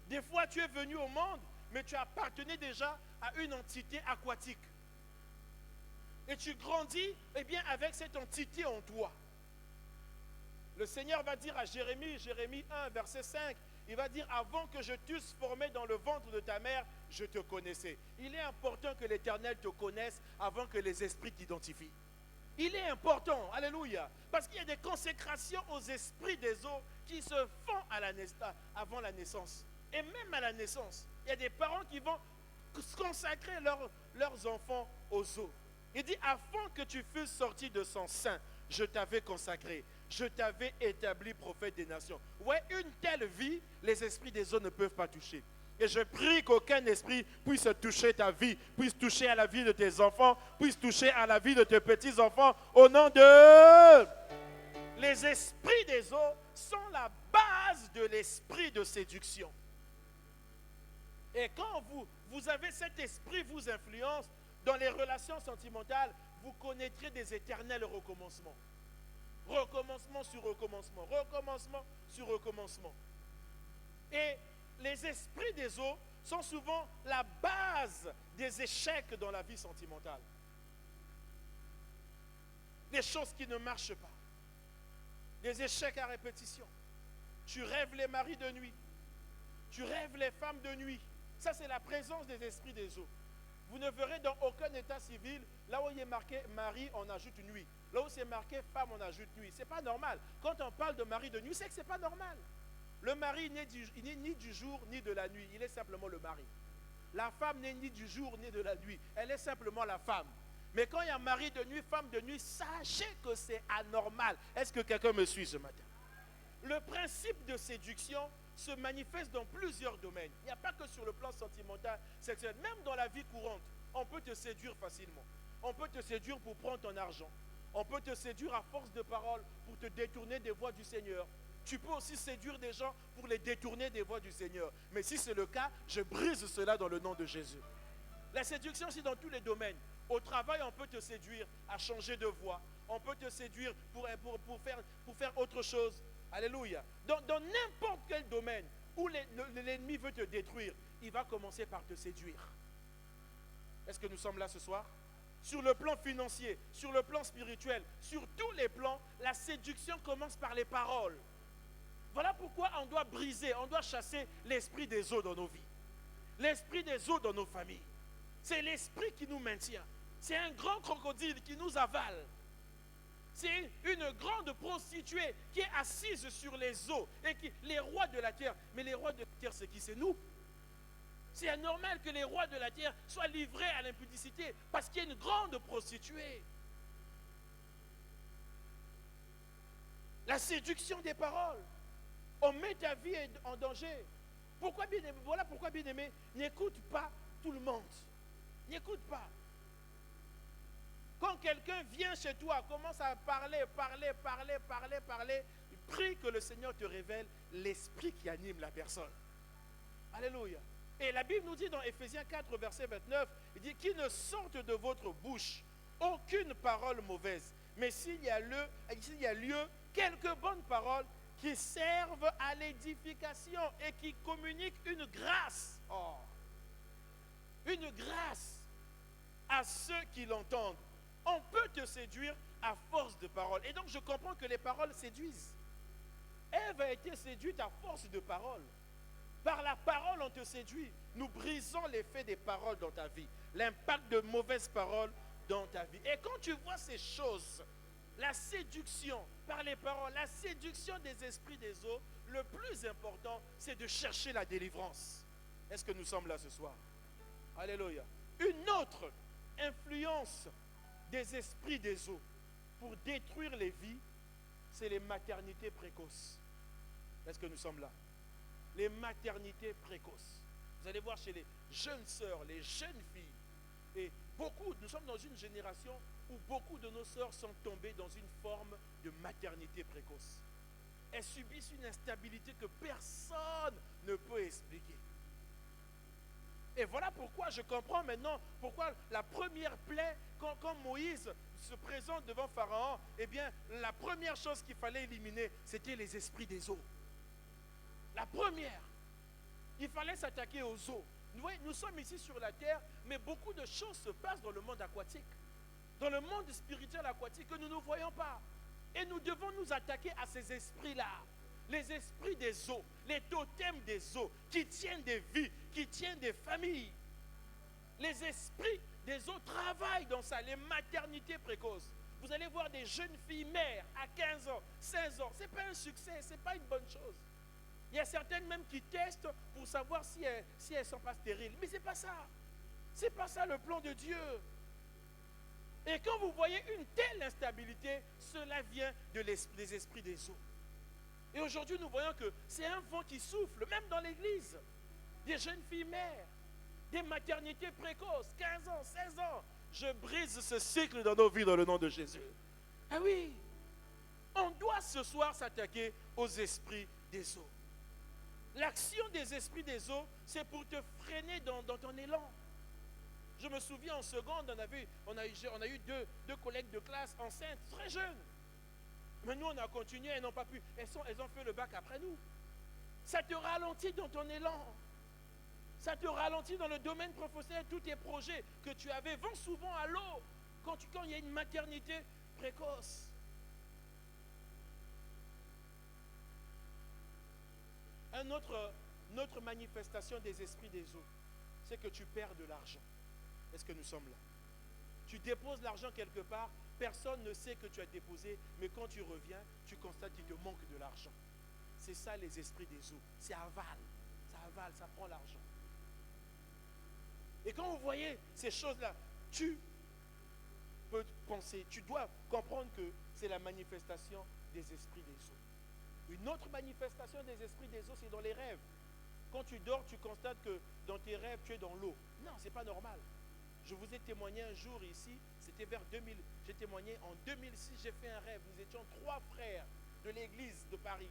Des fois, tu es venu au monde, mais tu appartenais déjà à une entité aquatique. Et tu grandis, avec cette entité en toi. Le Seigneur va dire à Jérémie 1, verset 5, il va dire, avant que je t'eusse formé dans le ventre de ta mère, je te connaissais. Il est important que l'Éternel te connaisse avant que les esprits t'identifient. Il est important, alléluia, parce qu'il y a des consécrations aux esprits des eaux qui se font avant la naissance. Et même à la naissance, il y a des parents qui vont consacrer leurs enfants aux eaux. Il dit, afin que tu fusses sorti de son sein, je t'avais consacré, je t'avais établi prophète des nations. Ouais, une telle vie, les esprits des eaux ne peuvent pas toucher. Et je prie qu'aucun esprit puisse toucher ta vie, puisse toucher à la vie de tes enfants, puisse toucher à la vie de tes petits-enfants, au nom de... Les esprits des eaux sont la base de l'esprit de séduction. Et quand vous avez cet esprit vous influence dans les relations sentimentales, vous connaîtrez des éternels recommencements. Recommencement sur recommencement, recommencement sur recommencement. Et les esprits des eaux sont souvent la base des échecs dans la vie sentimentale. Des choses qui ne marchent pas. Des échecs à répétition. Tu rêves les maris de nuit. Tu rêves les femmes de nuit. Ça, c'est la présence des esprits des eaux. Vous ne verrez dans aucun état civil, là où il est marqué mari, on ajoute nuit. Là où c'est marqué femme, on ajoute nuit. Ce n'est pas normal. Quand on parle de mari de nuit, c'est que ce n'est pas normal. Le mari n'est ni du jour ni de la nuit. Il est simplement le mari. La femme n'est ni du jour ni de la nuit. Elle est simplement la femme. Mais quand il y a mari de nuit, femme de nuit, sachez que c'est anormal. Est-ce que quelqu'un me suit ce matin? Le principe de séduction se manifeste dans plusieurs domaines. Il n'y a pas que sur le plan sentimental, sexuel. Même dans la vie courante, on peut te séduire facilement. On peut te séduire pour prendre ton argent. On peut te séduire à force de parole pour te détourner des voies du Seigneur. Tu peux aussi séduire des gens pour les détourner des voies du Seigneur. Mais si c'est le cas, je brise cela dans le nom de Jésus. La séduction, c'est dans tous les domaines. Au travail, on peut te séduire à changer de voie. On peut te séduire pour faire autre chose. Alléluia. Dans n'importe quel domaine où l'ennemi veut te détruire, il va commencer par te séduire. Est-ce que nous sommes là ce soir? Sur le plan financier, sur le plan spirituel, sur tous les plans, la séduction commence par les paroles. Voilà pourquoi on doit briser, on doit chasser l'esprit des eaux dans nos vies. L'esprit des eaux dans nos familles. C'est l'esprit qui nous maintient. C'est un grand crocodile qui nous avale. C'est une grande prostituée qui est assise sur les eaux et les rois de la terre. Mais les rois de la terre, c'est qui? C'est nous. C'est anormal que les rois de la terre soient livrés à l'impudicité parce qu'il y a une grande prostituée. La séduction des paroles. On met ta vie en danger. Voilà pourquoi, bien-aimé, n'écoute pas tout le monde. N'écoute pas. Quand quelqu'un vient chez toi, commence à parler, prie que le Seigneur te révèle l'esprit qui anime la personne. Alléluia. Et la Bible nous dit dans Éphésiens 4, verset 29, il dit qu'il ne sorte de votre bouche aucune parole mauvaise, mais s'il y a lieu, quelques bonnes paroles qui servent à l'édification et qui communiquent une grâce. Oh, une grâce à ceux qui l'entendent. On peut te séduire à force de paroles. Et donc je comprends que les paroles séduisent. Ève a été séduite à force de paroles. Par la parole, on te séduit. Nous brisons l'effet des paroles dans ta vie. L'impact de mauvaises paroles dans ta vie. Et quand tu vois ces choses, la séduction par les paroles, la séduction des esprits des eaux, le plus important, c'est de chercher la délivrance. Est-ce que nous sommes là ce soir? Alléluia. Une autre influence des esprits des eaux pour détruire les vies, c'est les maternités précoces. Est-ce que nous sommes là? Les maternités précoces. Vous allez voir chez les jeunes sœurs, les jeunes filles, et nous sommes dans une génération où beaucoup de nos sœurs sont tombées dans une forme de maternité précoce. Elles subissent une instabilité que personne ne peut expliquer. Et voilà pourquoi je comprends maintenant pourquoi la première plaie, quand Moïse se présente devant Pharaon, eh bien, la première chose qu'il fallait éliminer, c'était les esprits des eaux. La première. Il fallait s'attaquer aux eaux. Nous sommes ici sur la terre, mais beaucoup de choses se passent dans le monde aquatique, dans le monde spirituel aquatique que nous ne voyons pas. Et nous devons nous attaquer à ces esprits-là. Les esprits des eaux, les totems des eaux, qui tiennent des vies, qui tiennent des familles. Les esprits des eaux travaillent dans ça, les maternités précoces. Vous allez voir des jeunes filles mères à 15 ans, 16 ans. Ce n'est pas un succès, ce n'est pas une bonne chose. Il y a certaines même qui testent pour savoir si elles ne sont pas stériles. Mais ce n'est pas ça. Ce n'est pas ça le plan de Dieu. Et quand vous voyez une telle instabilité, cela vient des esprits des eaux. Et aujourd'hui, nous voyons que c'est un vent qui souffle, même dans l'église. Des jeunes filles mères, des maternités précoces, 15 ans, 16 ans. Je brise ce cycle dans nos vies dans le nom de Jésus. Ah oui, on doit ce soir s'attaquer aux esprits des eaux. L'action des esprits des eaux, c'est pour te freiner dans ton élan. Je me souviens en seconde, on a eu deux collègues de classe enceintes, très jeunes. Mais nous, on a continué, elles n'ont pas pu. Elles ont fait le bac après nous. Ça te ralentit dans ton élan. Ça te ralentit dans le domaine professionnel. Tous tes projets que tu avais vont souvent à l'eau quand il y a une maternité précoce. Une autre manifestation des esprits des eaux, c'est que tu perds de l'argent. Est-ce que nous sommes là? Tu déposes l'argent quelque part, personne ne sait que tu as déposé, mais quand tu reviens, tu constates qu'il te manque de l'argent. C'est ça les esprits des eaux. C'est aval, ça prend l'argent. Et quand vous voyez ces choses-là, tu peux penser, tu dois comprendre que c'est la manifestation des esprits des eaux. Une autre manifestation des esprits des eaux, c'est dans les rêves. Quand tu dors, tu constates que dans tes rêves, tu es dans l'eau. Non, ce n'est pas normal. Je vous ai témoigné un jour ici, c'était vers 2000, j'ai témoigné en 2006, j'ai fait un rêve. Nous étions 3 frères de l'église de Paris,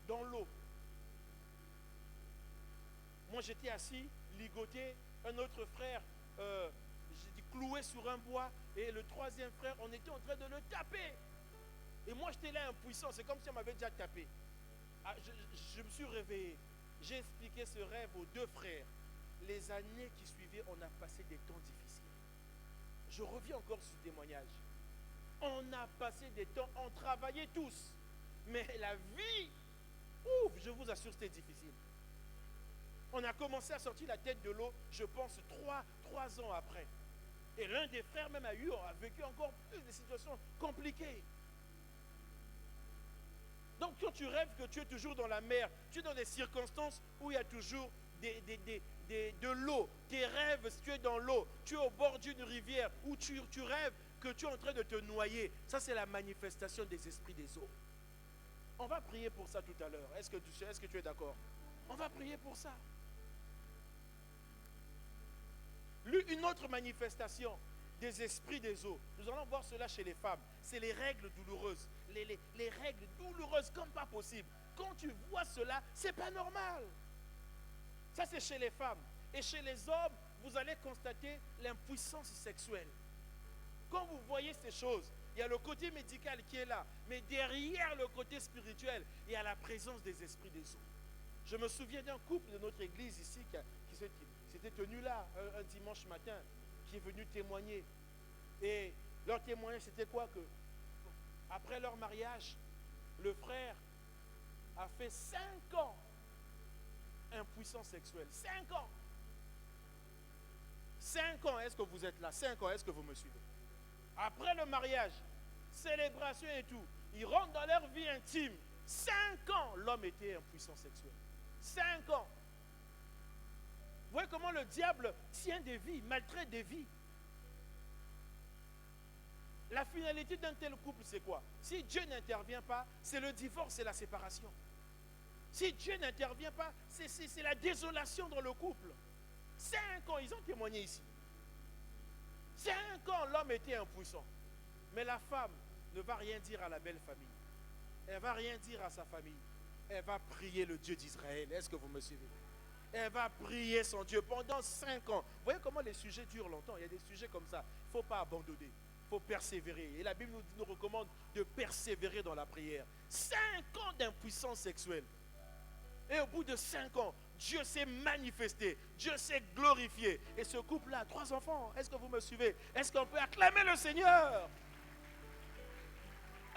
dans l'eau. Moi j'étais assis, ligoté, un autre frère, j'ai dit cloué sur un bois, et le 3e frère, on était en train de le taper. Et moi j'étais là impuissant, c'est comme si on m'avait déjà tapé. Ah, je me suis réveillé, j'ai expliqué ce rêve aux 2 frères. Les années qui suivaient, on a passé des temps difficiles. Je reviens encore sur ce témoignage. On a passé des temps, on travaillait tous. Mais la vie, je vous assure, c'était difficile. On a commencé à sortir la tête de l'eau, je pense, 3 ans après. Et l'un des frères même a vécu encore plus de situations compliquées. Donc quand tu rêves que tu es toujours dans la mer, tu es dans des circonstances où il y a toujours de l'eau, tes rêves, si tu es dans l'eau, tu es au bord d'une rivière où tu rêves que tu es en train de te noyer. Ça, c'est la manifestation des esprits des eaux. On va prier pour ça tout à l'heure. Est-ce que tu es d'accord? On va prier pour ça. Une autre manifestation des esprits des eaux, nous allons voir cela chez les femmes, c'est les règles douloureuses. Les règles douloureuses comme pas possible. Quand tu vois cela, c'est pas normal. Ça, c'est chez les femmes. Et chez les hommes, vous allez constater l'impuissance sexuelle. Quand vous voyez ces choses, il y a le côté médical qui est là, mais derrière le côté spirituel, il y a la présence des esprits des eaux. Je me souviens d'un couple de notre église ici qui s'était tenu là un dimanche matin, qui est venu témoigner. Et leur témoignage, c'était quoi? Que après leur mariage, le frère a fait 5 ans impuissance sexuelle. 5 ans. 5 ans, est-ce que vous êtes là? 5 ans, est-ce que vous me suivez? Après le mariage, célébration et tout, ils rentrent dans leur vie intime. 5 ans, l'homme était impuissant sexuel. 5 ans. Vous voyez comment le diable tient des vies, maltraite des vies. La finalité d'un tel couple, c'est quoi? Si Dieu n'intervient pas, c'est le divorce, c'est la séparation. Si Dieu n'intervient pas, c'est la désolation dans le couple. 5 ans, ils ont témoigné ici. 5 ans, l'homme était impuissant. Mais la femme ne va rien dire à la belle famille. Elle ne va rien dire à sa famille. Elle va prier le Dieu d'Israël. Est-ce que vous me suivez? Elle va prier son Dieu pendant 5 ans. Vous voyez comment les sujets durent longtemps? Il y a des sujets comme ça. Il ne faut pas abandonner. Il faut persévérer. Et la Bible nous recommande de persévérer dans la prière. 5 ans d'impuissance sexuelle. Et au bout de 5 ans, Dieu s'est manifesté. Dieu s'est glorifié. Et ce couple-là a 3 enfants. Est-ce que vous me suivez? Est-ce qu'on peut acclamer le Seigneur?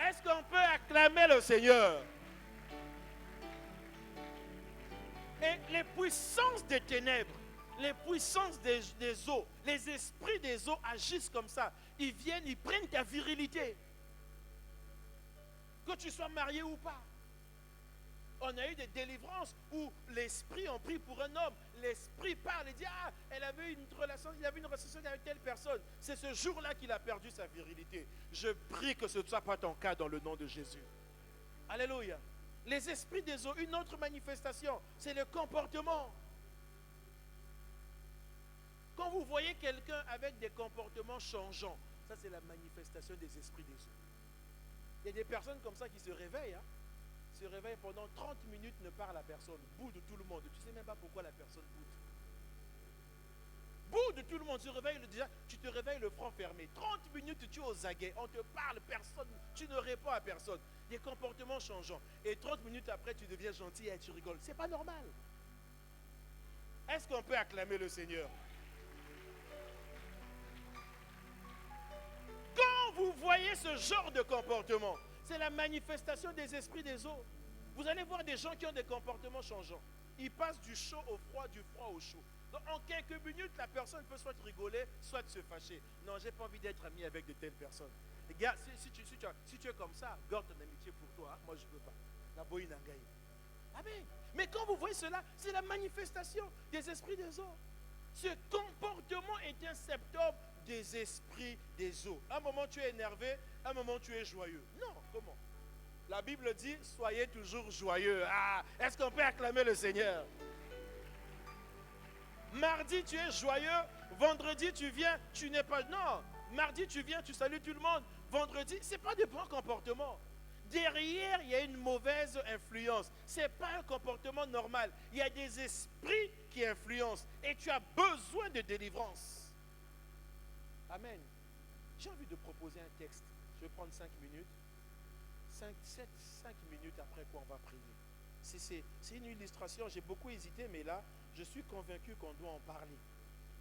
Est-ce qu'on peut acclamer le Seigneur? Et les puissances des ténèbres, les puissances des eaux, les esprits des eaux agissent comme ça. Ils viennent, ils prennent ta virilité. Que tu sois marié ou pas. On a eu des délivrances où l'esprit ont pris pour un homme. L'esprit parle et dit, ah, il avait une relation avec telle personne. C'est ce jour-là qu'il a perdu sa virilité. Je prie que ce ne soit pas ton cas dans le nom de Jésus. Alléluia. Les esprits des eaux, une autre manifestation, c'est le comportement. Quand vous voyez quelqu'un avec des comportements changeants, ça c'est la manifestation des esprits des eaux. Il y a des personnes comme ça qui se réveillent, se réveillent pendant 30 minutes, ne parle à personne, boude tout le monde. Tu ne sais même pas pourquoi la personne boude. Boude tout le monde, tu te réveilles le front fermé. 30 minutes, tu es aux aguets, on te parle, personne, tu ne réponds à personne. Des comportements changeants. Et 30 minutes après, tu deviens gentil et tu rigoles. C'est pas normal. Est-ce qu'on peut acclamer le Seigneur? Quand vous voyez ce genre de comportement, c'est la manifestation des esprits des eaux. Vous allez voir des gens qui ont des comportements changeants. Ils passent du chaud au froid, du froid au chaud. Donc, en quelques minutes, la personne peut soit rigoler, soit se fâcher. Non, j'ai pas envie d'être ami avec de telles personnes. Regarde, si tu es comme ça, garde ton amitié pour toi. Moi, je ne veux pas. La boïna gaï. Amen. Mais quand vous voyez cela, c'est la manifestation des esprits des eaux. Ce comportement est un symptôme des esprits des eaux. Un moment tu es énervé, un moment tu es joyeux. Non, comment? La Bible dit, soyez toujours joyeux. Ah, est-ce qu'on peut acclamer le Seigneur? Mardi tu es joyeux, vendredi tu viens, tu n'es pas... Non, mardi tu viens, tu salues tout le monde. Vendredi, ce n'est pas des bons comportements. Derrière, il y a une mauvaise influence. Ce n'est pas un comportement normal. Il y a des esprits qui influencent. Et tu as besoin de délivrance. Amen. J'ai envie de proposer un texte. Je vais prendre 5 minutes. 5 minutes après quoi on va prier. C'est une illustration. J'ai beaucoup hésité, mais là, je suis convaincu qu'on doit en parler.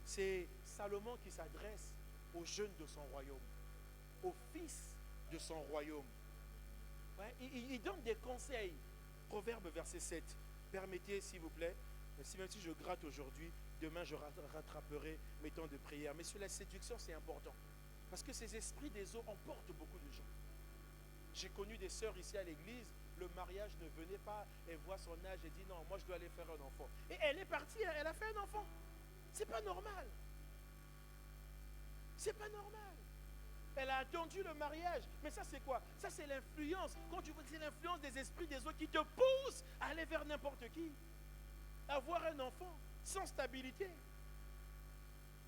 C'est Salomon qui s'adresse aux jeunes de son royaume, aux fils de son royaume. Ouais, il donne des conseils. Proverbe verset 7. Permettez, s'il vous plaît, même si je gratte aujourd'hui, demain je rattraperai mes temps de prière. Mais sur la séduction, c'est important. Parce que ces esprits des eaux emportent beaucoup de gens. J'ai connu des sœurs ici à l'église, le mariage ne venait pas, elle voit son âge et dit non, moi je dois aller faire un enfant. Et elle est partie, elle a fait un enfant. C'est pas normal. C'est pas normal. Elle a attendu le mariage. Mais ça, c'est quoi? Ça, c'est l'influence. Quand tu vois, c'est l'influence des esprits des autres qui te poussent à aller vers n'importe qui. Avoir un enfant sans stabilité.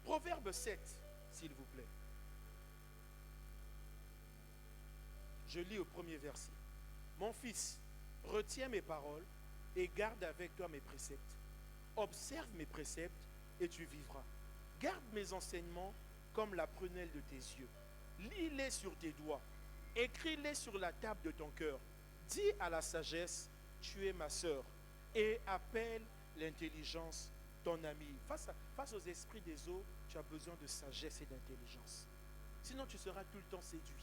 Proverbe 7, s'il vous plaît. Je lis au premier verset. Mon fils, retiens mes paroles et garde avec toi mes préceptes. Observe mes préceptes et tu vivras. Garde mes enseignements comme la prunelle de tes yeux. Lis-les sur tes doigts. Écris-les sur la table de ton cœur. Dis à la sagesse, tu es ma sœur. Et appelle l'intelligence ton ami. Face aux esprits des eaux, tu as besoin de sagesse et d'intelligence. Sinon, tu seras tout le temps séduit.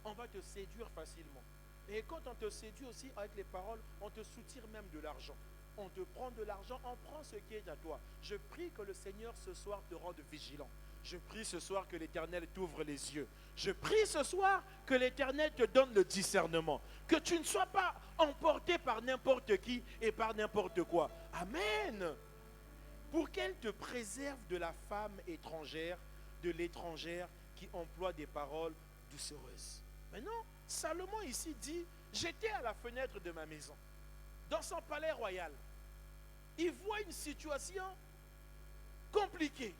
On va te séduire facilement. Et quand on te séduit aussi avec les paroles, on te soutire même de l'argent. On te prend de l'argent, on prend ce qui est à toi. Je prie que le Seigneur ce soir te rende vigilant. Je prie ce soir que l'Éternel t'ouvre les yeux. Je prie ce soir que l'Éternel te donne le discernement. Que tu ne sois pas emporté par n'importe qui et par n'importe quoi. Amen. Pour qu'elle te préserve de la femme étrangère, de l'étrangère qui emploie des paroles doucereuses. Maintenant, Salomon ici dit, j'étais à la fenêtre de ma maison, dans son palais royal. Il voit une situation compliquée.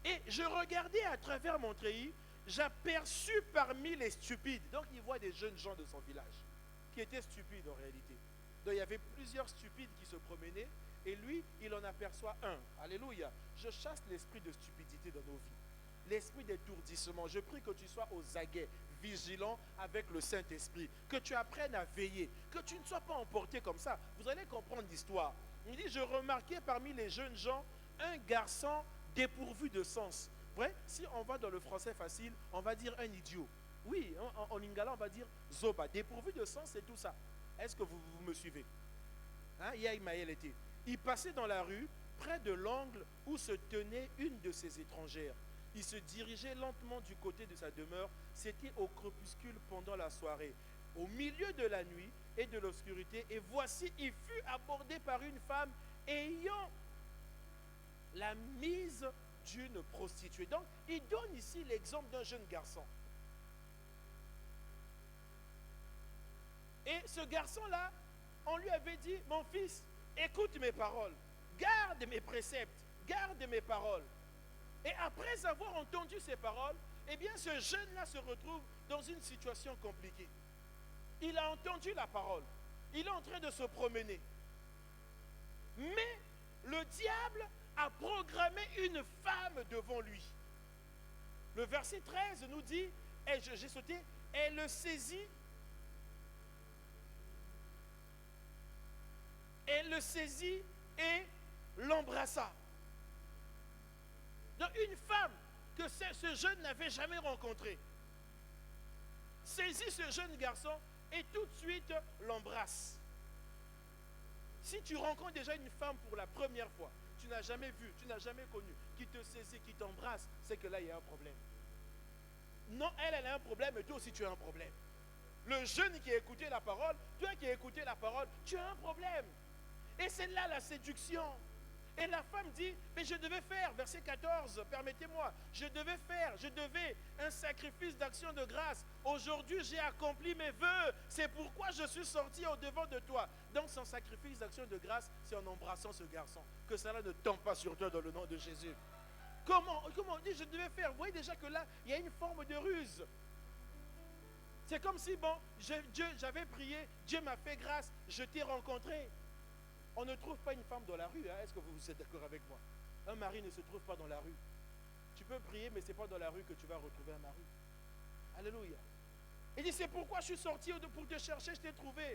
Et je regardais à travers mon treillis, j'aperçus parmi les stupides. Donc il voit des jeunes gens de son village, qui étaient stupides en réalité. Donc il y avait plusieurs stupides qui se promenaient, et lui, il en aperçoit un. Alléluia. Je chasse l'esprit de stupidité dans nos vies. L'esprit d'étourdissement. Je prie que tu sois aux aguets, vigilant avec le Saint-Esprit. Que tu apprennes à veiller. Que tu ne sois pas emporté comme ça. Vous allez comprendre l'histoire. Il dit, je remarquais parmi les jeunes gens un garçon dépourvu de sens. Ouais, si on va dans le français facile, on va dire un idiot. Oui, en lingala, on va dire zoba. Dépourvu de sens, c'est tout ça. Est-ce que vous me suivez? Hein, était. Il passait dans la rue, près de l'angle où se tenait une de ses étrangères. Il se dirigeait lentement du côté de sa demeure. C'était au crépuscule pendant la soirée. au milieu de la nuit et de l'obscurité, et voici, il fut abordé par une femme ayant la mise d'une prostituée. Donc, il donne ici l'exemple d'un jeune garçon. Et ce garçon-là, on lui avait dit, mon fils, écoute mes paroles, garde mes préceptes, garde mes paroles. Et après avoir entendu ces paroles, eh bien ce jeune-là se retrouve dans une situation compliquée. Il a entendu la parole, il est en train de se promener. Mais le diable a programmé une femme devant lui. Le verset 13 nous dit, et j'ai sauté, elle le saisit. Elle le saisit et l'embrassa. Donc une femme que ce jeune n'avait jamais rencontrée saisit ce jeune garçon et tout de suite l'embrasse. Si tu rencontres déjà une femme pour la première fois, tu n'as jamais vu, tu n'as jamais connu, qui te saisit, qui t'embrasse, c'est que là il y a un problème. Non, elle a un problème et toi aussi tu as un problème. Le jeune qui a écouté la parole, toi qui as écouté la parole, tu as un problème. Et c'est là la séduction. Et la femme dit, mais je devais faire, verset 14, permettez-moi, je devais un sacrifice d'action de grâce. Aujourd'hui, j'ai accompli mes vœux. C'est pourquoi je suis sorti au-devant de toi. Donc, son sacrifice d'action de grâce, c'est en embrassant ce garçon. Que cela ne tombe pas sur toi dans le nom de Jésus. Comment on dit, je devais faire? Vous voyez déjà que là, il y a une forme de ruse. C'est comme si, bon, j'avais prié, Dieu m'a fait grâce, je t'ai rencontré. On ne trouve pas une femme dans la rue. Hein? Est-ce que vous êtes d'accord avec moi? Un mari ne se trouve pas dans la rue. Tu peux prier, mais ce n'est pas dans la rue que tu vas retrouver un mari. Alléluia. Il dit, c'est pourquoi je suis sorti pour te chercher, je t'ai trouvé.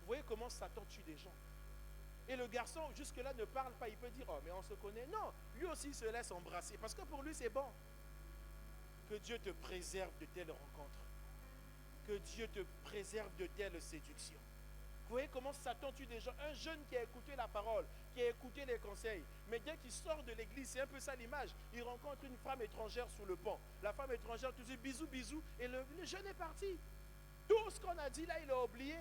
Vous voyez comment Satan tue des gens. Et le garçon, jusque-là, ne parle pas. Il peut dire, oh, mais on se connaît. Non, lui aussi se laisse embrasser. Parce que pour lui, c'est bon. Que Dieu te préserve de telles rencontres. Que Dieu te préserve de telles séductions. Vous voyez comment Satan tue des gens. Un jeune qui a écouté la parole, qui a écouté les conseils, mais dès qu'il sort de l'église, c'est un peu ça l'image. Il rencontre une femme étrangère sous le pont. La femme étrangère te dit bisous, bisous, et le jeune est parti. Tout ce qu'on a dit là, il a oublié.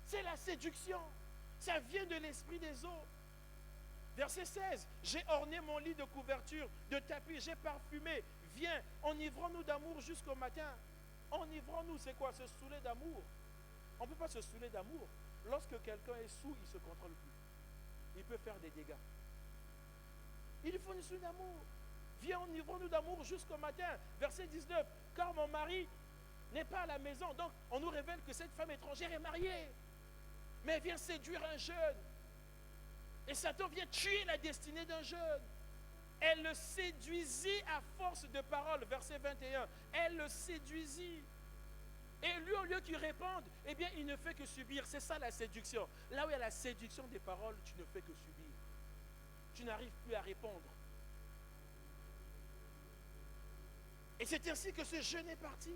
C'est la séduction. Ça vient de l'esprit des eaux. Verset 16. J'ai orné mon lit de couverture, de tapis, j'ai parfumé. Viens, enivrons-nous d'amour jusqu'au matin. Enivrons-nous, c'est quoi? Se saouler d'amour. On ne peut pas se saouler d'amour. Lorsque quelqu'un est saoul, il ne se contrôle plus. Il peut faire des dégâts. Il faut une saoule d'amour. Viens, enivrons-nous d'amour jusqu'au matin. Verset 19. Car mon mari n'est pas à la maison. Donc, on nous révèle que cette femme étrangère est mariée. Mais elle vient séduire un jeune. Et Satan vient tuer la destinée d'un jeune. Elle le séduisit à force de paroles. Verset 21. Elle le séduisit. Et lui, au lieu qu'il réponde, eh bien, il ne fait que subir. C'est ça la séduction. Là où il y a la séduction des paroles, tu ne fais que subir. Tu n'arrives plus à répondre. Et c'est ainsi que ce jeune est parti.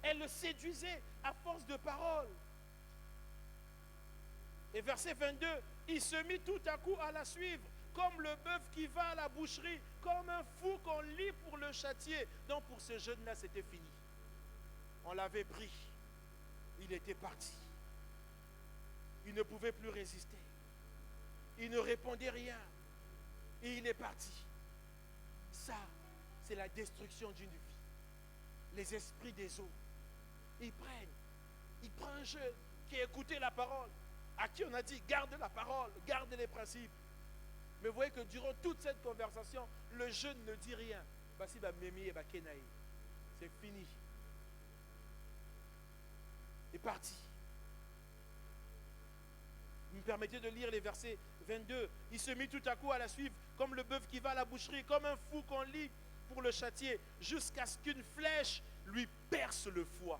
Elle le séduisait à force de paroles. Et verset 22, il se mit tout à coup à la suivre, comme le bœuf qui va à la boucherie, comme un fou qu'on lie pour le châtier. Donc pour ce jeune-là, c'était fini. On l'avait pris. Il était parti. Il ne pouvait plus résister. Il ne répondait rien. Et il est parti. Ça, c'est la destruction d'une vie. Les esprits des eaux. Ils prennent. Il prend un jeune qui a écouté la parole, à qui on a dit, garde la parole, garde les principes. Mais vous voyez que durant toute cette conversation, le jeune ne dit rien. C'est fini. Est parti. Vous me permettez de lire les versets 22. Il se mit tout à coup à la suivre, comme le bœuf qui va à la boucherie, comme un fou qu'on lie pour le châtier, jusqu'à ce qu'une flèche lui perce le foie,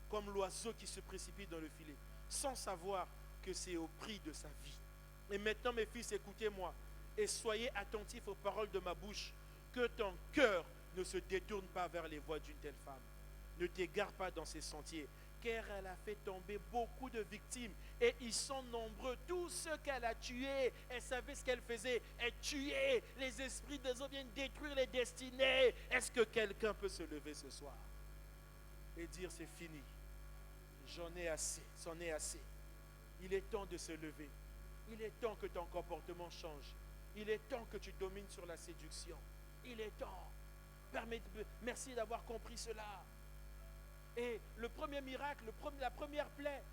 comme l'oiseau qui se précipite dans le filet, sans savoir que c'est au prix de sa vie. Et maintenant, mes fils, écoutez-moi, et soyez attentifs aux paroles de ma bouche, que ton cœur ne se détourne pas vers les voies d'une telle femme. Ne t'égare pas dans ses sentiers, car elle a fait tomber beaucoup de victimes et ils sont nombreux. Tous ceux qu'elle a tués, elle savait ce qu'elle faisait. Elle tuait. Les esprits des eaux viennent détruire les destinées. Est-ce que quelqu'un peut se lever ce soir? et dire c'est fini. J'en ai assez, c'en est assez. Il est temps de se lever. Il est temps que ton comportement change. Il est temps que tu domines sur la séduction. Il est temps. Merci d'avoir compris cela. Et le premier miracle, la première plaie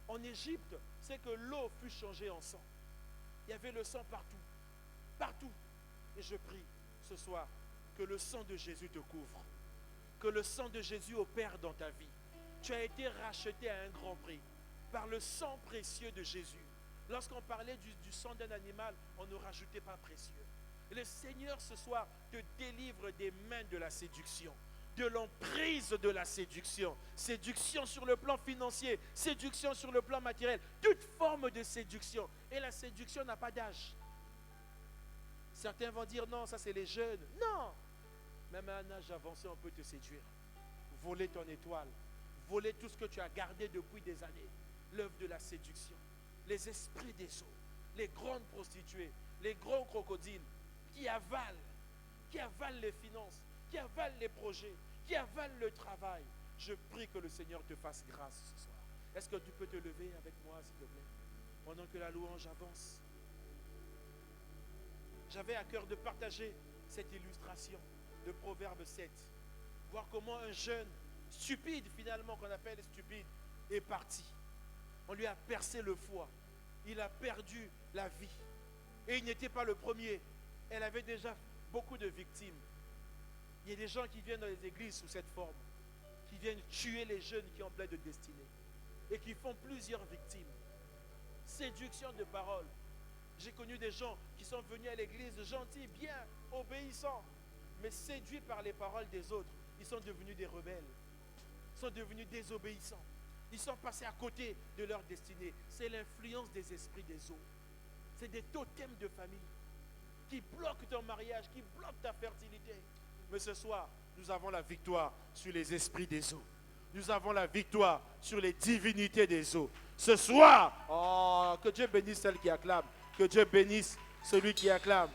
en Égypte, c'est que l'eau fut changée en sang. Il y avait le sang partout. Partout. Et je prie ce soir que le sang de Jésus te couvre. Que le sang de Jésus opère dans ta vie. Tu as été racheté à un grand prix par le sang précieux de Jésus. Lorsqu'on parlait du sang d'un animal, on ne rajoutait pas précieux. Et le Seigneur ce soir te délivre des mains de la séduction, de l'emprise de la séduction. Séduction sur le plan financier, séduction sur le plan matériel, toute forme de séduction. Et la séduction n'a pas d'âge. Certains vont dire non, ça c'est les jeunes. Non, même à un âge avancé, on peut te séduire. Voler ton étoile, voler tout ce que tu as gardé depuis des années. L'œuvre de la séduction, les esprits des eaux, les grandes prostituées, les grands crocodiles qui avalent les finances, qui avalent les projets, qui avalent le travail. Je prie que le Seigneur te fasse grâce ce soir. Est-ce que tu peux te lever avec moi, s'il te plaît, pendant que la louange avance? J'avais à cœur de partager cette illustration de Proverbe 7. Voir comment un jeune stupide, finalement, qu'on appelle stupide, est parti. On lui a percé le foie. Il a perdu la vie. Et il n'était pas le premier. Elle avait déjà beaucoup de victimes. Il y a des gens qui viennent dans les églises sous cette forme, qui viennent tuer les jeunes qui ont plein de destinée et qui font plusieurs victimes. Séduction de parole. J'ai connu des gens qui sont venus à l'église gentils, bien, obéissants, mais séduits par les paroles des autres. Ils sont devenus des rebelles. Ils sont devenus désobéissants. Ils sont passés à côté de leur destinée. C'est l'influence des esprits des eaux. C'est des totems de famille qui bloquent ton mariage, qui bloquent ta fertilité. Mais ce soir, nous avons la victoire sur les esprits des eaux. Nous avons la victoire sur les divinités des eaux. Ce soir, oh, que Dieu bénisse celle qui acclame. Que Dieu bénisse celui qui acclame.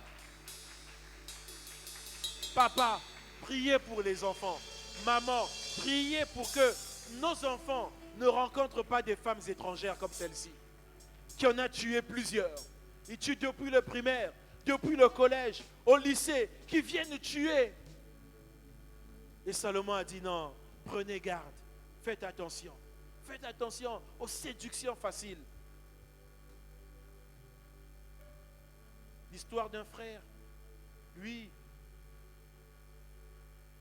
Papa, priez pour les enfants. Maman, priez pour que nos enfants ne rencontrent pas des femmes étrangères comme celle-ci, qui en a tué plusieurs. Ils tuent depuis le primaire, depuis le collège, au lycée, qui viennent tuer. Et Salomon a dit non, prenez garde, faites attention. Faites attention aux séductions faciles. L'histoire d'un frère, lui,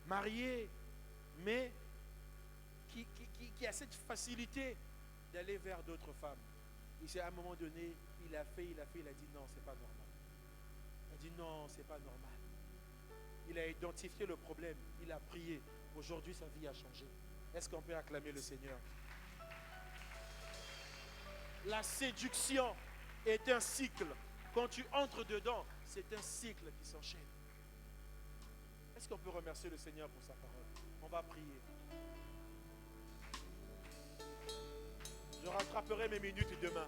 marié, mais qui a cette facilité d'aller vers d'autres femmes. Et à un moment donné, il a dit non, c'est pas normal. Il a dit non, c'est pas normal. Il a identifié le problème, il a prié. Aujourd'hui, sa vie a changé. Est-ce qu'on peut acclamer le Seigneur? La séduction est un cycle. Quand tu entres dedans, c'est un cycle qui s'enchaîne. Est-ce qu'on peut remercier le Seigneur pour sa parole? On va prier. Je rattraperai mes minutes demain.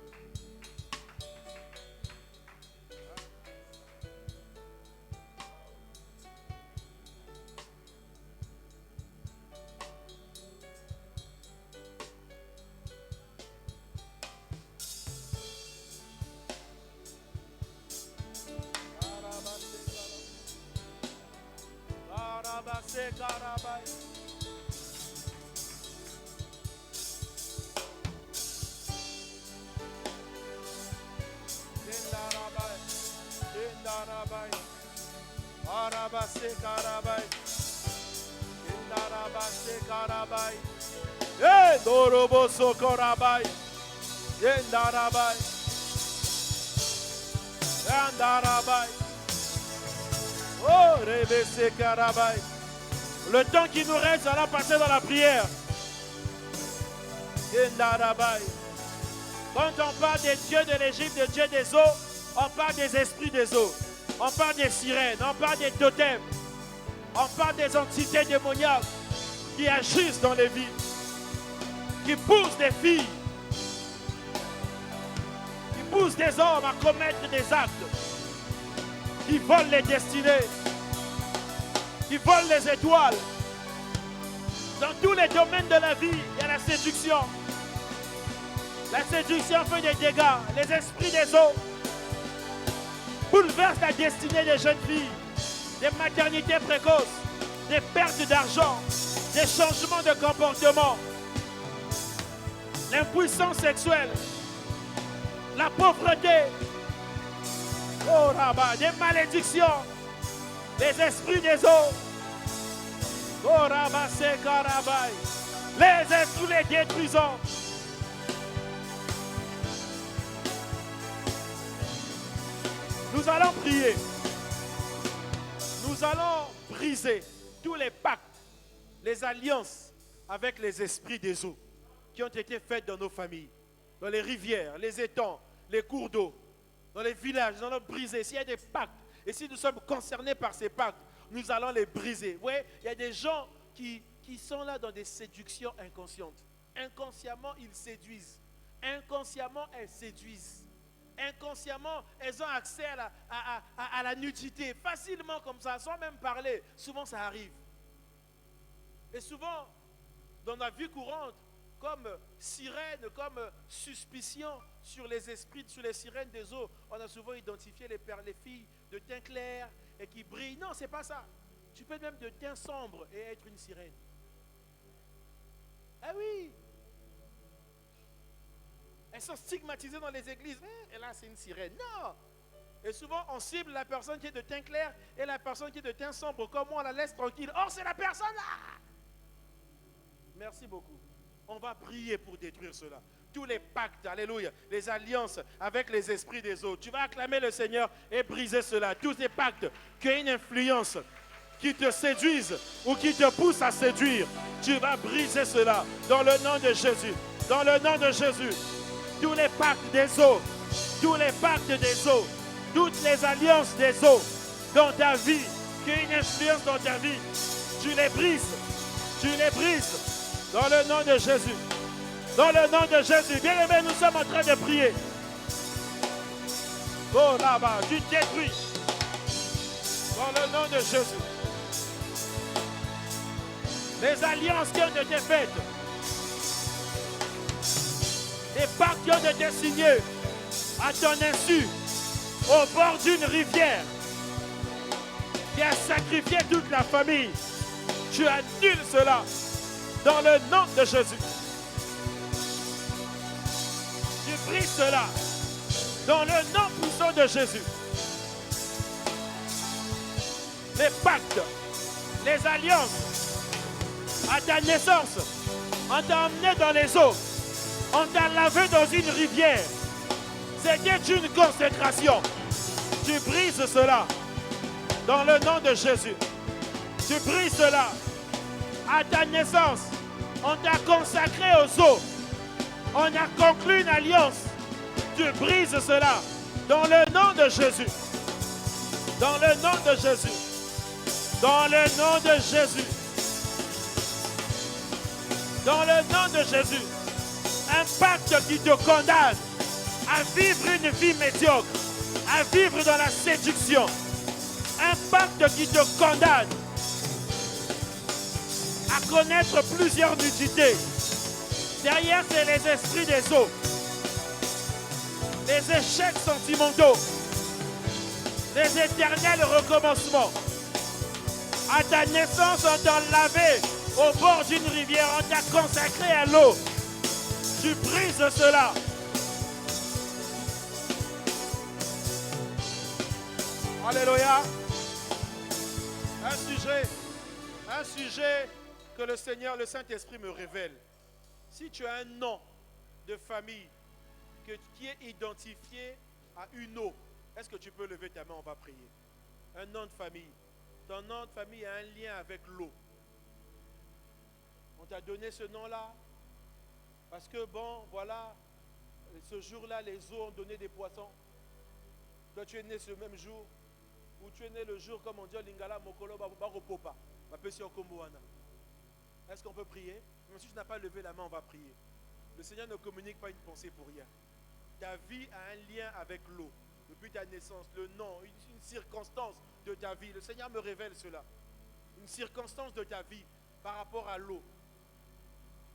Le temps qui nous reste, allons passer dans la prière. Quand on parle des dieux de l'Égypte, des dieux des eaux, on parle des esprits des eaux. On parle des sirènes, on parle des totems. On parle des entités démoniaques qui agissent dans les vies, qui poussent des filles, qui poussent des hommes à commettre des actes, qui volent les destinées, qui volent les étoiles, Dans tous les domaines de la vie, il y a la séduction. La séduction fait des dégâts. Les esprits des eaux bouleversent la destinée des jeunes filles. Des maternités précoces, des pertes d'argent, des changements de comportement, l'impuissance sexuelle, la pauvreté, oh là-bas, des malédictions, les esprits des eaux, oh là-bas, c'est carabaï, les esprits les détruisants. Nous allons prier. Nous allons briser tous les pactes, les alliances avec les esprits des eaux qui ont été faites dans nos familles, dans les rivières, les étangs, les cours d'eau, dans les villages. Nous allons briser. S'il y a des pactes, et si nous sommes concernés par ces pactes, nous allons les briser. Vous voyez, il y a des gens qui sont là dans des séductions inconscientes. Inconsciemment, ils séduisent. Inconsciemment, elles séduisent. Inconsciemment, elles ont accès à la nudité, facilement comme ça, sans même parler. Souvent, ça arrive. Et souvent, dans la vie courante, comme sirène, comme suspicion sur les esprits, sur les sirènes des eaux, on a souvent identifié les filles de teint clair et qui brillent. Non, c'est pas ça. Tu peux être même de teint sombre et être une sirène. Ah oui! Elles sont stigmatisées dans les églises. Et là, c'est une sirène. Non! Et souvent, on cible la personne qui est de teint clair et la personne qui est de teint sombre. Comme on la laisse tranquille. Or, c'est la personne là! Merci beaucoup. On va prier pour détruire cela. Tous les pactes, alléluia, les alliances avec les esprits des autres. Tu vas acclamer le Seigneur et briser cela. Tous ces pactes qui ont une influence, qui te séduisent ou qui te poussent à séduire. Tu vas briser cela dans le nom de Jésus. Dans le nom de Jésus. Tous les pactes des eaux, tous les pactes des eaux, toutes les alliances des eaux dans ta vie, qui ont une influence dans ta vie, tu les brises. Tu les brises dans le nom de Jésus. Dans le nom de Jésus. Bien aimé, nous sommes en train de prier. Oh là-bas, tu détruis. Dans le nom de Jésus. Les alliances qui ont été faites. Les pactes qui ont été signés à ton insu au bord d'une rivière qui a sacrifié toute la famille. Tu annules cela dans le nom de Jésus. Tu brises cela dans le nom puissant de Jésus. Les pactes, les alliances à ta naissance, on t'a emmené dans les eaux. On t'a lavé dans une rivière. C'était une consécration. Tu brises cela dans le nom de Jésus. Tu brises cela. À ta naissance, on t'a consacré aux eaux. On a conclu une alliance. Tu brises cela dans le nom de Jésus. Dans le nom de Jésus. Dans le nom de Jésus. Dans le nom de Jésus. Un pacte qui te condamne à vivre une vie médiocre, à vivre dans la séduction. Un pacte qui te condamne à connaître plusieurs nudités. Derrière, c'est les esprits des eaux, les échecs sentimentaux, les éternels recommencements. À ta naissance, on t'a lavé au bord d'une rivière, on t'a consacré à l'eau. Tu brises cela. Alléluia. Un sujet que le Seigneur, le Saint-Esprit me révèle. Si tu as un nom de famille qui est identifié à une eau, est-ce que tu peux lever ta main? On va prier. Un nom de famille. Ton nom de famille a un lien avec l'eau. On t'a donné ce nom-là parce que, bon, voilà, ce jour-là, les eaux ont donné des poissons. Toi, tu es né ce même jour, ou tu es né le jour, comme on dit, Lingala, Mokolo, Baropopa, Est-ce qu'on peut prier? Même si tu n'as pas levé la main, on va prier. Le Seigneur ne communique pas une pensée pour rien. Ta vie a un lien avec l'eau. Depuis ta naissance, le nom, une circonstance de ta vie. Le Seigneur me révèle cela. Une circonstance de ta vie par rapport à l'eau.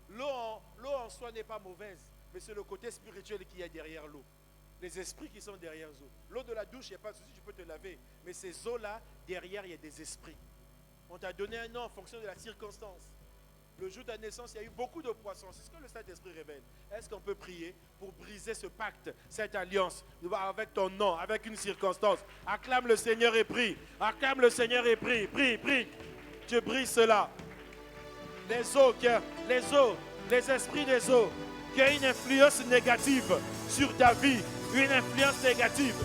L'eau en soi n'est pas mauvaise, mais c'est le côté spirituel qui est derrière l'eau. Les esprits qui sont derrière l'eau. L'eau de la douche, il n'y a pas de souci, tu peux te laver. Mais ces eaux-là, derrière, il y a des esprits. On t'a donné un nom en fonction de la circonstance. Le jour de ta naissance, il y a eu beaucoup de poissons. C'est ce que le Saint-Esprit révèle. Est-ce qu'on peut prier pour briser ce pacte, cette alliance, avec ton nom, avec une circonstance? Acclame le Seigneur et prie. Acclame le Seigneur et prie. Prie, prie. Tu brises cela. Les eaux, les esprits des eaux, qui ont une influence négative sur ta vie, une influence négative.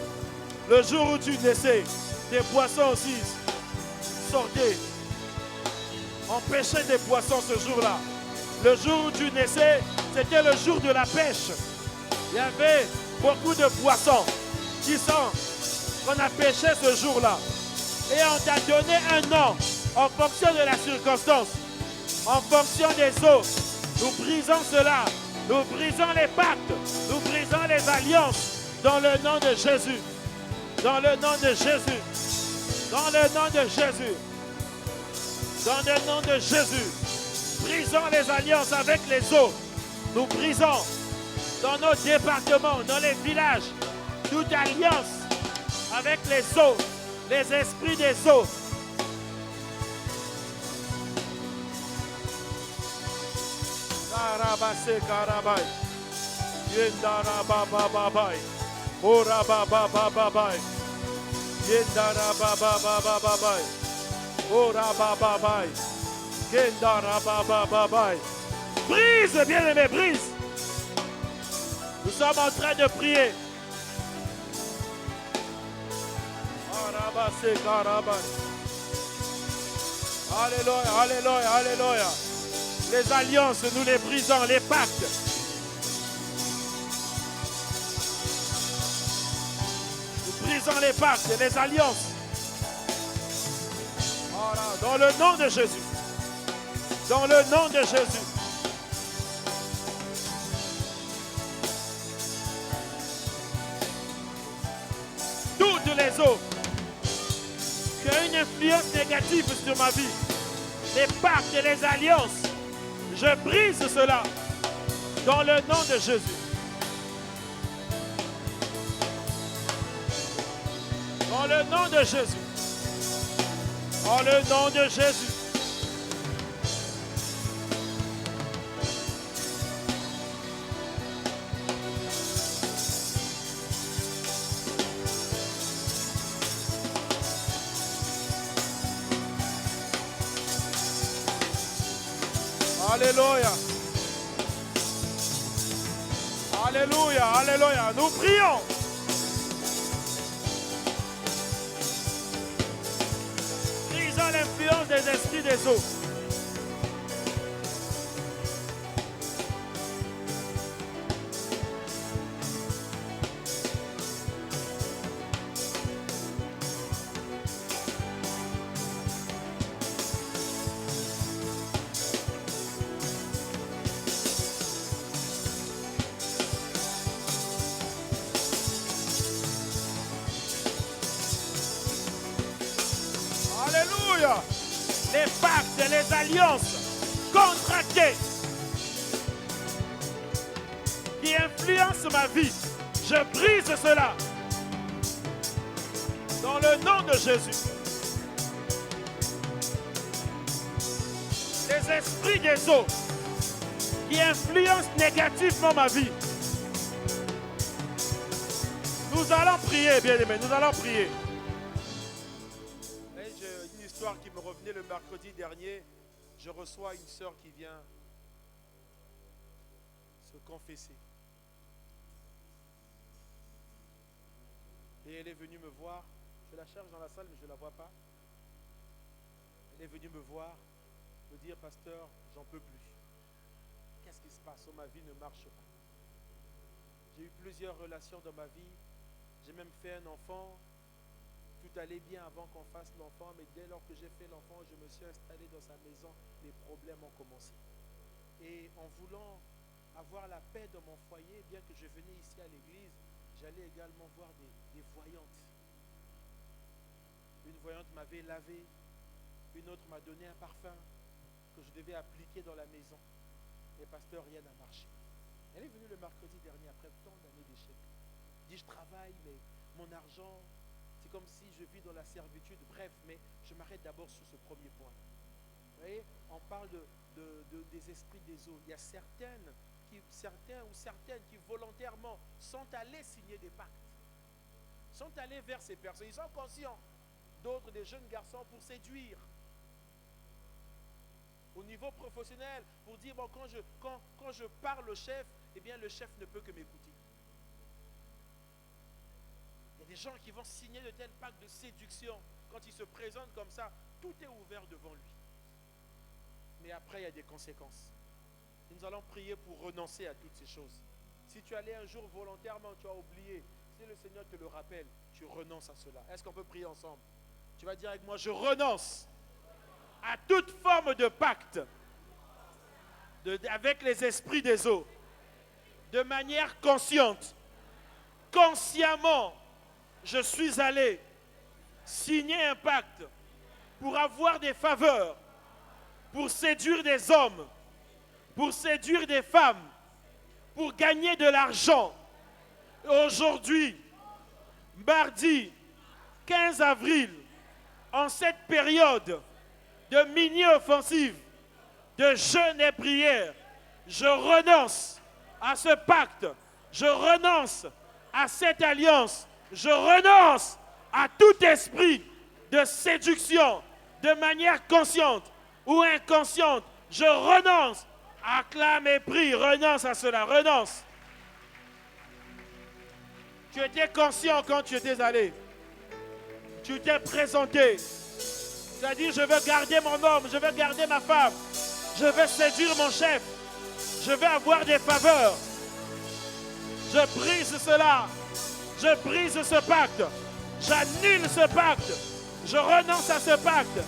Le jour où tu naissais, des poissons aussi sortaient. Empêcher des poissons ce jour-là. Le jour où tu naissais, c'était le jour de la pêche. Il y avait beaucoup de poissons qu'on a pêché ce jour-là. Et on t'a donné un nom en fonction de la circonstance, en fonction des eaux. Nous brisons cela. Nous brisons les pactes. Nous brisons les alliances dans le nom de Jésus. Dans le nom de Jésus. Dans le nom de Jésus. Dans le nom de Jésus, brisons les alliances avec les eaux. Nous brisons dans nos départements, dans les villages, toute alliance avec les eaux, les esprits des eaux. Karabase karabai, yendarabababai, orabababai, yendarabababai. Oh rabababai, kenda rabababai. Brise, bien-aimé, brise. Nous sommes en train de prier. Alléluia, alléluia, alléluia. Les alliances, nous les brisons, les pactes. Nous brisons les pactes, les alliances. Dans le nom de Jésus. Dans le nom de Jésus. Toutes les eaux qui ont une influence négative sur ma vie, les pactes et les alliances, je brise cela dans le nom de Jésus. Dans le nom de Jésus. Dans le nom de Jésus. Alléluia. Alléluia, alléluia. Nous prions. Brisons l'influence des esprits des eaux. Alléluia. Les pactes et les alliances contractées qui influencent ma vie, je brise cela dans le nom de Jésus. Les esprits des eaux qui influencent négativement ma vie. Nous allons prier, bien-aimés, nous allons prier. Une histoire qui me revenait le mercredi dernier. Je reçois une sœur qui vient se confesser. Et elle est venue me voir. Je la cherche dans la salle, mais je ne la vois pas. Elle est venue me voir, me dire, pasteur, j'en peux plus. Qu'est-ce qui se passe? Ma vie ne marche pas. J'ai eu plusieurs relations dans ma vie. J'ai même fait un enfant. Tout allait bien avant qu'on fasse l'enfant, mais dès lors que j'ai fait l'enfant, je me suis installé dans sa maison, les problèmes ont commencé. Et en voulant avoir la paix dans mon foyer, bien que je venais ici à l'église, j'allais également voir des voyantes. Une voyante m'avait lavé, une autre m'a donné un parfum que je devais appliquer dans la maison. Mais pasteur, rien n'a marché. Elle est venue le mercredi dernier après tant d'années d'échecs. Elle dit, je travaille, mais mon argent, c'est comme si je vis dans la servitude. Bref, mais je m'arrête d'abord sur ce premier point. Vous voyez, on parle des esprits des eaux. Il y a certains qui volontairement sont allés signer des pactes, sont allés vers ces personnes. Ils sont conscients. D'autres, des jeunes garçons, pour séduire. Au niveau professionnel, pour dire, bon, quand je parle au chef, eh bien, le chef ne peut que m'écouter. Il y a des gens qui vont signer de tels pactes de séduction. Quand ils se présentent comme ça, tout est ouvert devant lui. Mais après, il y a des conséquences. Et nous allons prier pour renoncer à toutes ces choses. Si tu allais un jour volontairement, tu as oublié, si le Seigneur te le rappelle, tu renonces à cela. Est-ce qu'on peut prier ensemble? Tu vas dire avec moi, je renonce à toute forme de pacte avec les esprits des eaux, de manière consciente, consciemment, je suis allé signer un pacte pour avoir des faveurs, pour séduire des hommes, pour séduire des femmes, pour gagner de l'argent. Aujourd'hui, mardi 15 avril, en cette période de mini-offensive, de jeûne et prière, je renonce à ce pacte, je renonce à cette alliance, je renonce à tout esprit de séduction, de manière consciente ou inconsciente. Je renonce, acclame et prie, renonce à cela, renonce. Tu étais conscient quand tu étais allé. Tu t'es présenté. Tu as dit, je veux garder mon homme, je veux garder ma femme. Je veux séduire mon chef. Je veux avoir des faveurs. Je brise cela. Je brise ce pacte. J'annule ce pacte. Je renonce à ce pacte.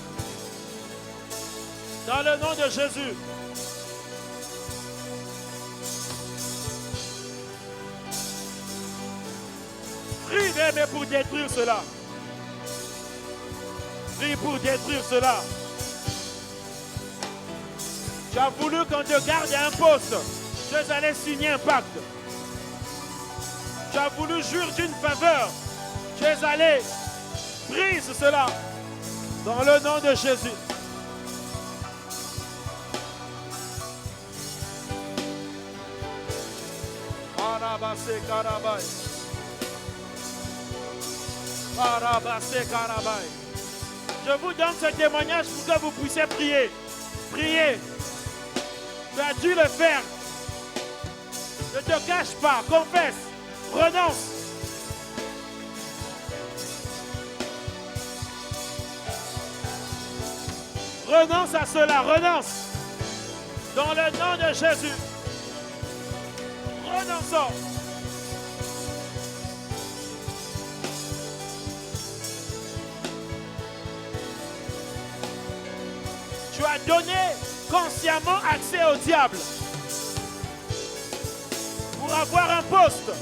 Dans le nom de Jésus. Prie mais pour détruire cela. Prie pour détruire cela. Tu as voulu qu'on te garde à un poste. Tu es allé signer un pacte. Tu as voulu jurer d'une faveur. Tu es allé. Brise cela. Dans le nom de Jésus. Karabase Karabai. Karabase Karabai. Je vous donne ce témoignage pour que vous puissiez prier. Priez. Tu as dû le faire. Ne te cache pas. Confesse. Renonce. Renonce à cela. Renonce. Dans le nom de Jésus. Renonçons. Tu as donné consciemment accès au diable pour avoir un poste.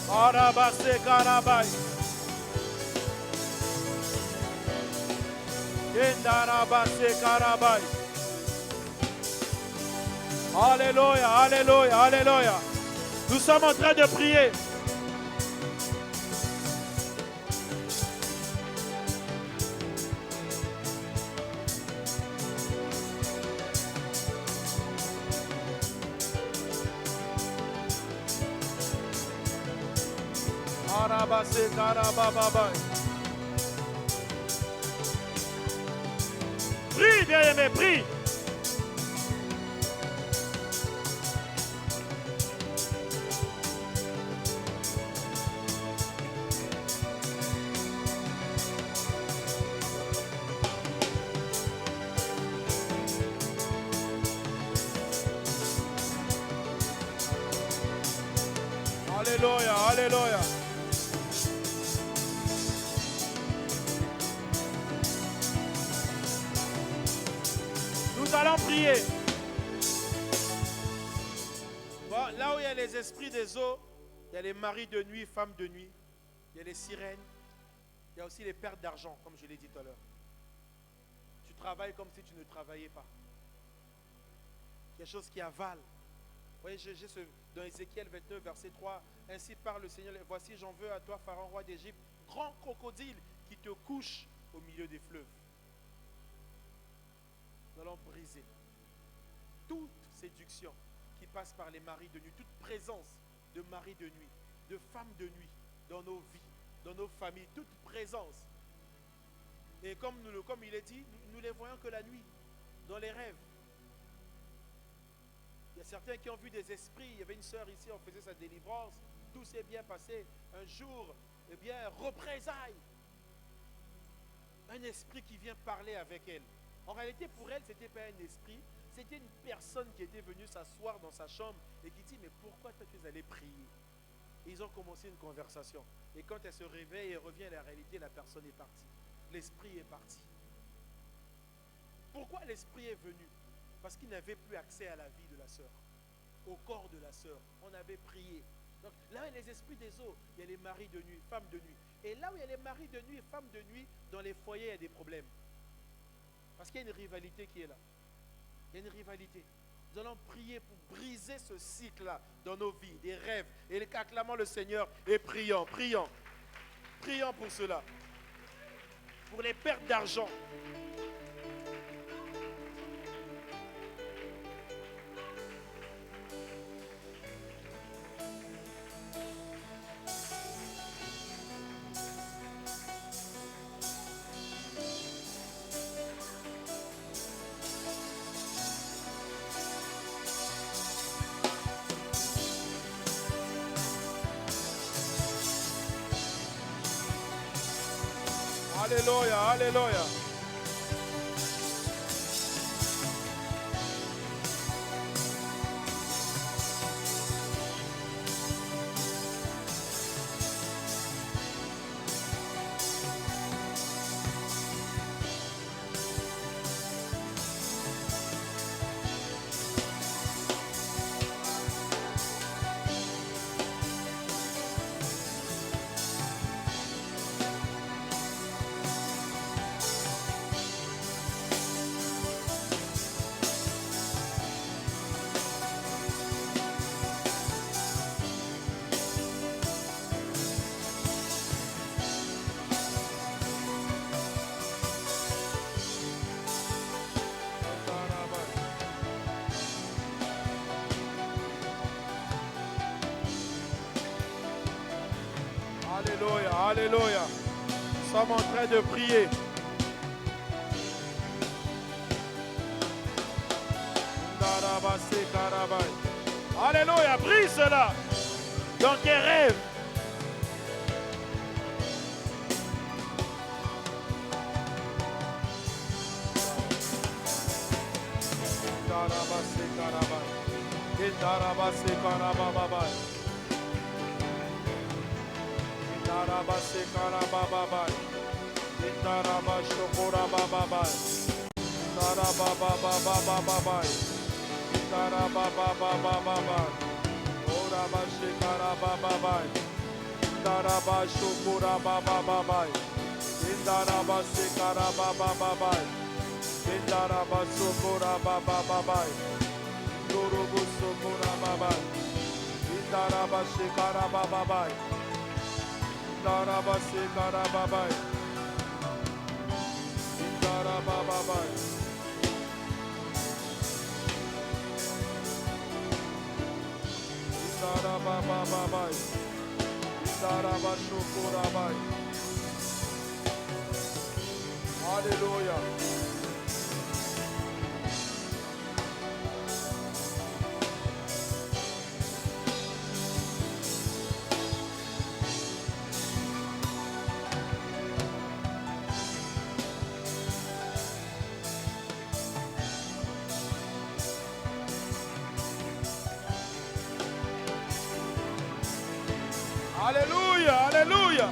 Arabase Karabai. Endarabase Karabai. Alléluia, alléluia, alléluia. Nous sommes en train de prier. Arabase Karababai. Prie, bien-aimé, prie. Alléluia, alléluia. Nous allons prier. Bon, là où il y a les esprits des eaux, il y a les maris de nuit, femmes de nuit, il y a les sirènes, il y a aussi les pertes d'argent, comme je l'ai dit tout à l'heure. Tu travailles comme si tu ne travaillais pas. Quelque chose qui avale. Vous voyez, dans Ézéchiel 29, verset 3, ainsi parle le Seigneur, voici j'en veux à toi, Pharaon, roi d'Égypte, grand crocodile qui te couche au milieu des fleuves. Nous allons briser toute séduction qui passe par les maris de nuit, toute présence de maris de nuit, de femmes de nuit dans nos vies, dans nos familles, toute présence. Et comme il est dit, nous les voyons que la nuit, dans les rêves. Il y a certains qui ont vu des esprits. Il y avait une sœur ici, on faisait sa délivrance. Tout s'est bien passé. Un jour, eh bien, représailles. Un esprit qui vient parler avec elle. En réalité, pour elle, ce n'était pas un esprit. C'était une personne qui était venue s'asseoir dans sa chambre et qui dit, mais pourquoi toi tu es allé prier? Et ils ont commencé une conversation. Et quand elle se réveille et revient à la réalité, la personne est partie. L'esprit est parti. Pourquoi l'esprit est venu? Parce qu'il n'avait plus accès à la vie de la sœur, au corps de la sœur. On avait prié. Donc là, il y a les esprits des eaux, il y a les maris de nuit, femmes de nuit. Et là où il y a les maris de nuit et femmes de nuit, dans les foyers, il y a des problèmes. Parce qu'il y a une rivalité qui est là. Il y a une rivalité. Nous allons prier pour briser ce cycle-là dans nos vies, des rêves. Et acclamons le Seigneur et prions. Prions pour cela. Pour les pertes d'argent. Alléluia, alléluia. Alléluia, alléluia. Nous sommes en train de prier. Alléluia, brise cela dans tes rêves. Alléluia. Alléluia, alléluia.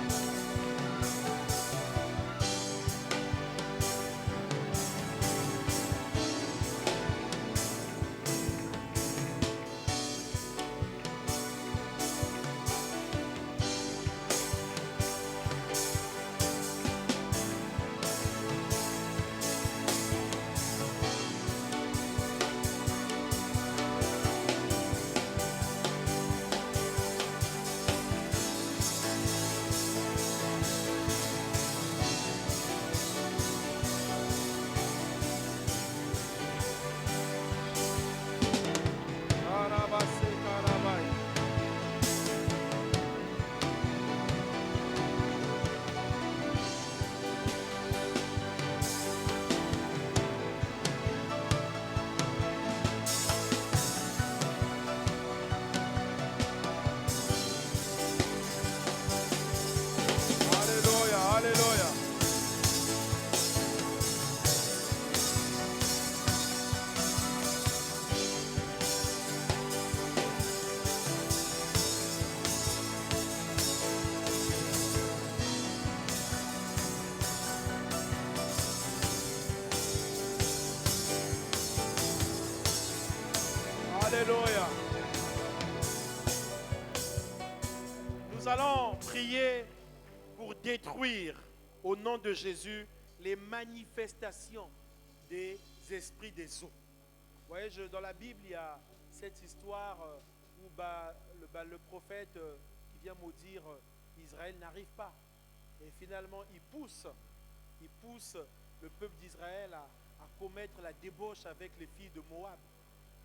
Alléluia. Nous allons prier pour détruire au nom de Jésus les manifestations des esprits des eaux. Vous voyez, dans la Bible, il y a cette histoire où le prophète qui vient maudire Israël n'arrive pas. Et finalement, il pousse le peuple d'Israël à commettre la débauche avec les filles de Moab.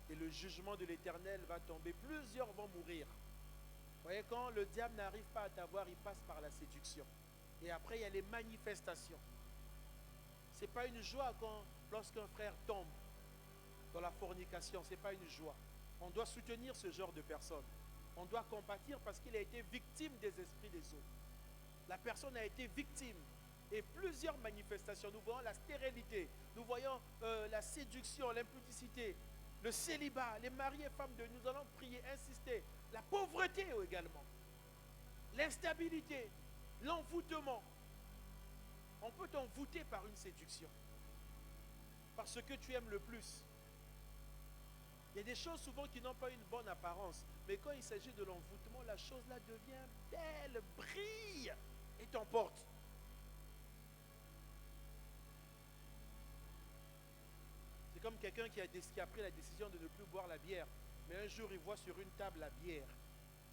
Et le jugement de l'Éternel va tomber. Plusieurs vont mourir. Vous voyez, quand le diable n'arrive pas à t'avoir, il passe par la séduction. Et après, il y a les manifestations. Ce n'est pas une joie lorsqu'un frère tombe dans la fornication. Ce n'est pas une joie. On doit soutenir ce genre de personnes. On doit compatir parce qu'il a été victime des esprits des eaux. La personne a été victime. Et plusieurs manifestations. Nous voyons la stérilité. Nous voyons la séduction, l'impudicité, le célibat, les maris et femmes de Dieu. Nous allons prier, insister. La pauvreté également. L'instabilité. L'envoûtement. On peut t'envoûter par une séduction. Parce que tu aimes le plus. Il y a des choses souvent qui n'ont pas une bonne apparence. Mais quand il s'agit de l'envoûtement, la chose là devient belle, brille et t'emporte. C'est comme quelqu'un qui a pris la décision de ne plus boire la bière. Mais un jour, il voit sur une table la bière.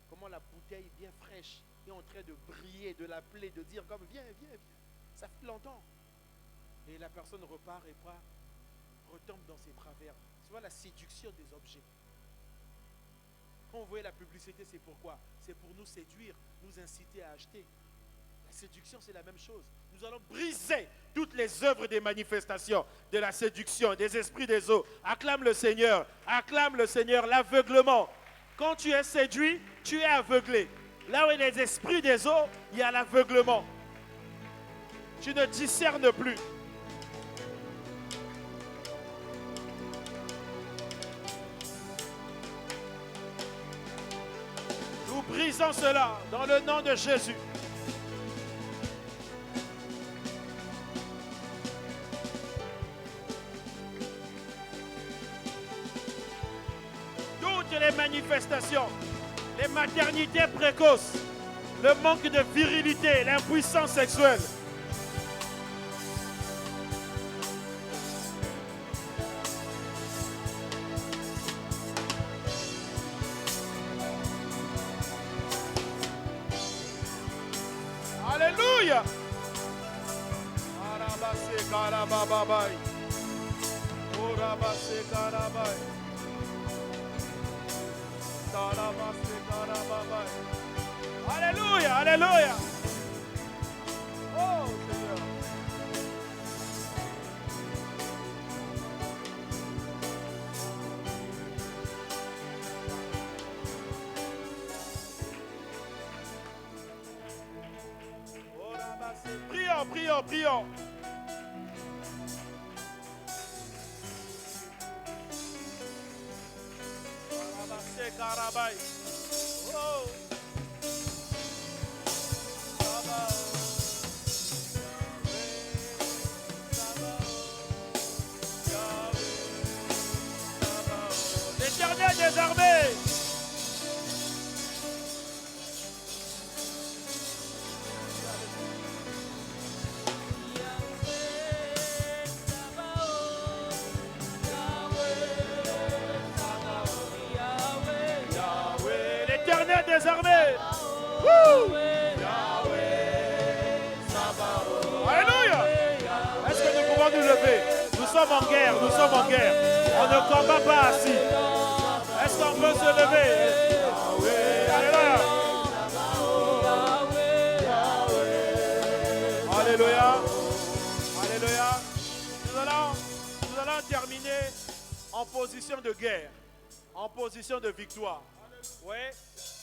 Comment la bouteille bien fraîche est en train de briller, de l'appeler, de dire comme viens, viens, viens. Ça fait longtemps. Et la personne repart et retombe dans ses travers. Tu vois la séduction des objets. Quand vous voyez la publicité, c'est pourquoi? C'est pour nous séduire, nous inciter à acheter. La séduction, c'est la même chose. Nous allons briser toutes les œuvres des manifestations, de la séduction, des esprits des eaux. Acclame le Seigneur, l'aveuglement. Quand tu es séduit, tu es aveuglé. Là où il y a les esprits des eaux, il y a l'aveuglement. Tu ne discernes plus. Nous brisons cela dans le nom de Jésus. Toutes les manifestations, les maternités précoces, le manque de virilité, l'impuissance sexuelle. Alléluia. Alléluia, alléluia. Oh Seigneur. Prions, prions, prions. Carabai. Oh. L'Éternel des armées. L'Éternel des armées. Alléluia. Est-ce que nous pouvons nous lever? Nous sommes en guerre, nous sommes en guerre. On ne combat pas assis. Est-ce qu'on peut se lever? Alléluia. Alléluia. Alléluia. Nous allons terminer en position de guerre, en position de victoire. Oui,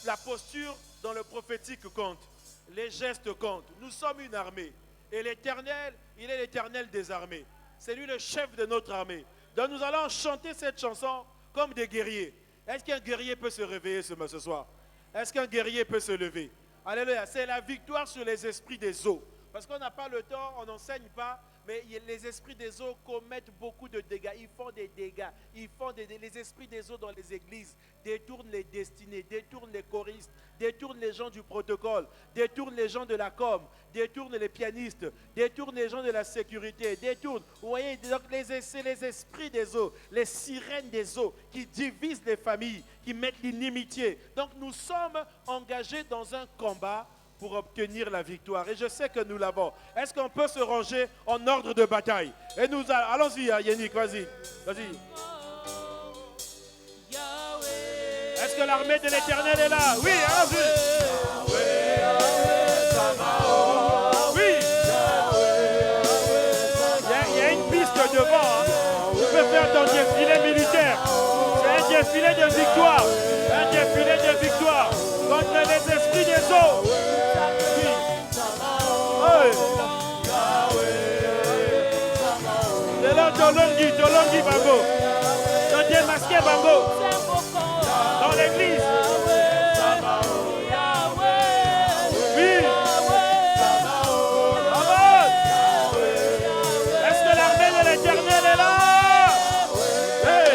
la posture dans le prophétique compte. Les gestes comptent. Nous sommes une armée. Et l'Éternel, il est l'Éternel des armées. C'est lui le chef de notre armée. Donc nous allons chanter cette chanson comme des guerriers. Est-ce qu'un guerrier peut se réveiller ce soir? Est-ce qu'un guerrier peut se lever? Alléluia. C'est la victoire sur les esprits des eaux. Parce qu'on n'a pas le temps, on n'enseigne pas. Mais les esprits des eaux commettent beaucoup de dégâts. Ils font des dégâts. Les esprits des eaux dans les églises détournent les destinées, détournent les choristes, détournent les gens du protocole, détournent les gens de la com, détournent les pianistes, détournent les gens de la sécurité, détournent. Vous voyez, donc c'est les esprits des eaux, les sirènes des eaux qui divisent les familles, qui mettent l'inimitié. Donc nous sommes engagés dans un combat pour obtenir la victoire. Et je sais que nous l'avons. Est-ce qu'on peut se ranger en ordre de bataille? Et nous allons-y, Yannick, vas-y. Vas-y. Est-ce que l'armée de l'Éternel est là? Oui, allons-y. Oui. Il y a une piste devant. Hein. Tu peux faire ton défilé militaire. C'est un défilé de victoire. Un défilé de victoire contre les esprits des eaux. C'est là Tolongi Bango. Ton démasqué Bango. Dans l'église. Oui. Est-ce que l'armée de l'Éternel est là? Hey.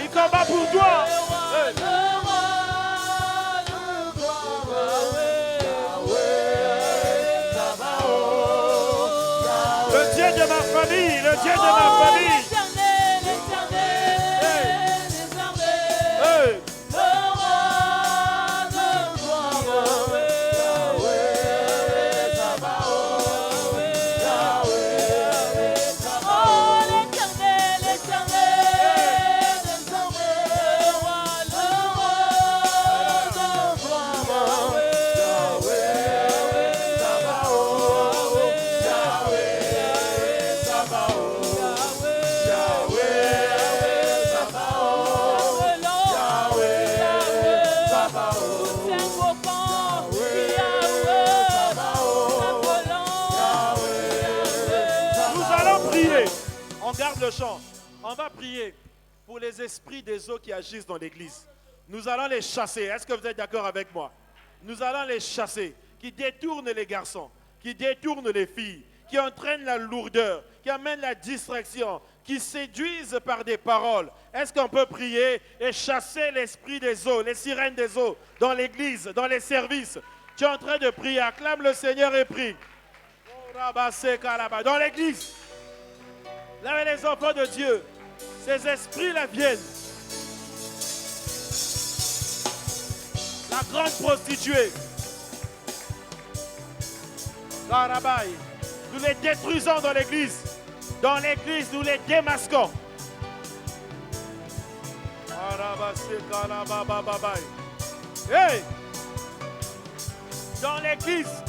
Il combat pour toi. Le Dieu de ma famille, le Dieu de ma famille. On garde le chant. On va prier pour les esprits des eaux qui agissent dans l'église. Nous allons les chasser. Est-ce que vous êtes d'accord avec moi? Nous allons les chasser. Qui détournent les garçons, qui détournent les filles, qui entraînent la lourdeur, qui amènent la distraction, qui séduisent par des paroles. Est-ce qu'on peut prier et chasser l'esprit des eaux, les sirènes des eaux dans l'église, dans les services? Tu es en train de prier. Acclame le Seigneur et prie. Dans l'église. Là où les enfants de Dieu, ces esprits-là viennent. La grande prostituée. Karabaï. Nous les détruisons dans l'église. Dans l'église, nous les démasquons. Hey! Dans l'église,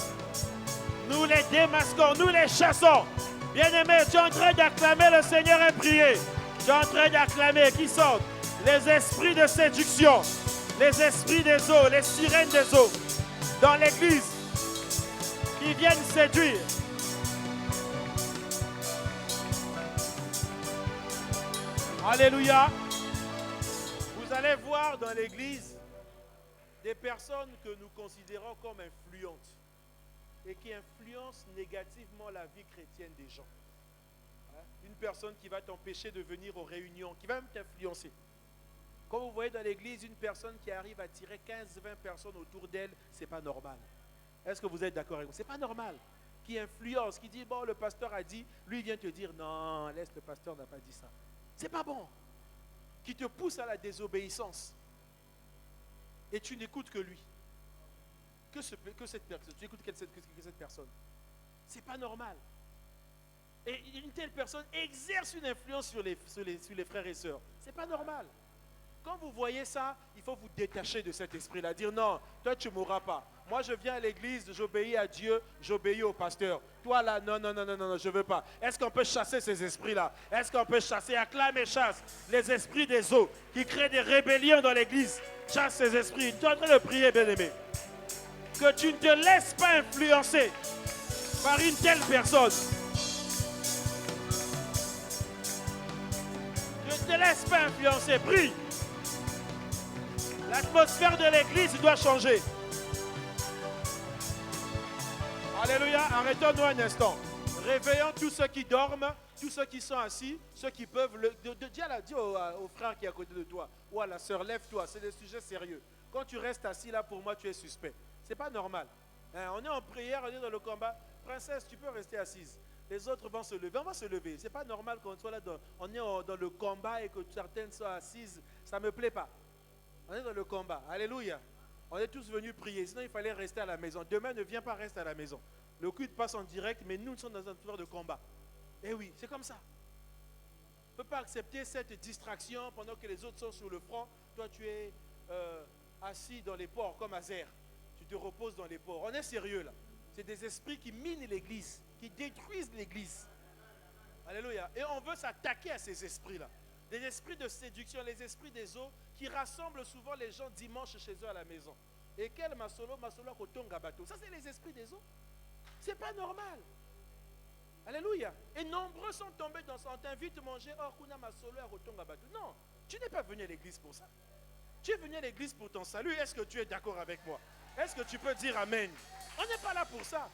nous les démasquons, nous les chassons. Bien-aimé, tu es en train d'acclamer le Seigneur et prier. Tu es en train d'acclamer. Qui sont les esprits de séduction, les esprits des eaux, les sirènes des eaux, dans l'église, qui viennent séduire. Alléluia. Vous allez voir dans l'église des personnes que nous considérons comme influentes et qui influencent négativement la vie chrétienne des gens. Une personne qui va t'empêcher de venir aux réunions, qui va même t'influencer. Comme vous voyez dans l'église, une personne qui arrive à tirer 15-20 personnes autour d'elle, ce n'est pas normal. Est-ce que vous êtes d'accord avec moi? Ce n'est pas normal. Qui influence, qui dit, bon, le pasteur a dit, lui il vient te dire, non, laisse, le pasteur n'a pas dit ça. C'est pas bon. Qui te pousse à la désobéissance. Et tu n'écoutes que lui. Que cette personne. Tu écoutes que cette personne. C'est pas normal. Et une telle personne exerce une influence sur les frères et sœurs. C'est pas normal. Quand vous voyez ça, il faut vous détacher de cet esprit-là. Dire non, toi tu ne mourras pas. Moi je viens à l'église, j'obéis à Dieu, j'obéis au pasteur. Toi là, non, je ne veux pas. Est-ce qu'on peut chasser ces esprits-là? Est-ce qu'on peut chasser, acclame et chasse les esprits des eaux qui créent des rébellions dans l'église? Chasse ces esprits. Tu es en train de prier, bien-aimé. Que tu ne te laisses pas influencer par une telle personne. Ne te laisse pas influencer. Prie. L'atmosphère de l'église doit changer. Alléluia. Arrêtons-nous un instant. Réveillons tous ceux qui dorment, tous ceux qui sont assis, ceux qui peuvent. Dis au frère qui est à côté de toi ou à la sœur, lève-toi. C'est des sujets sérieux. Quand tu restes assis là, pour moi, tu es suspect. C'est pas normal. On est en prière, on est dans le combat. Princesse, tu peux rester assise. Les autres vont se lever. On va se lever. C'est pas normal qu'on soit là. On est dans le combat et que certaines soient assises. Ça ne me plaît pas. On est dans le combat. Alléluia. On est tous venus prier. Sinon, il fallait rester à la maison. Demain, ne viens pas rester à la maison. Le culte passe en direct, mais nous sommes dans un tour de combat. Eh oui, c'est comme ça. On ne peut pas accepter cette distraction pendant que les autres sont sur le front. Toi, tu es assis dans les ports comme Azer. Tu te reposes dans les ports. On est sérieux là. C'est des esprits qui minent l'église, qui détruisent l'église. Alléluia. Et on veut s'attaquer à ces esprits-là. Des esprits de séduction, les esprits des eaux qui rassemblent souvent les gens dimanche chez eux à la maison. Et quel masolo kotonga bateau. Ça, c'est les esprits des eaux. C'est pas normal. Alléluia. Et nombreux sont tombés dans ça. On t'invite à manger. Oh, kuna masolo à kotonga bateau. Non, tu n'es pas venu à l'église pour ça. Tu es venu à l'église pour ton salut. Est-ce que tu es d'accord avec moi? Est-ce que tu peux dire Amen? On n'est pas là pour ça.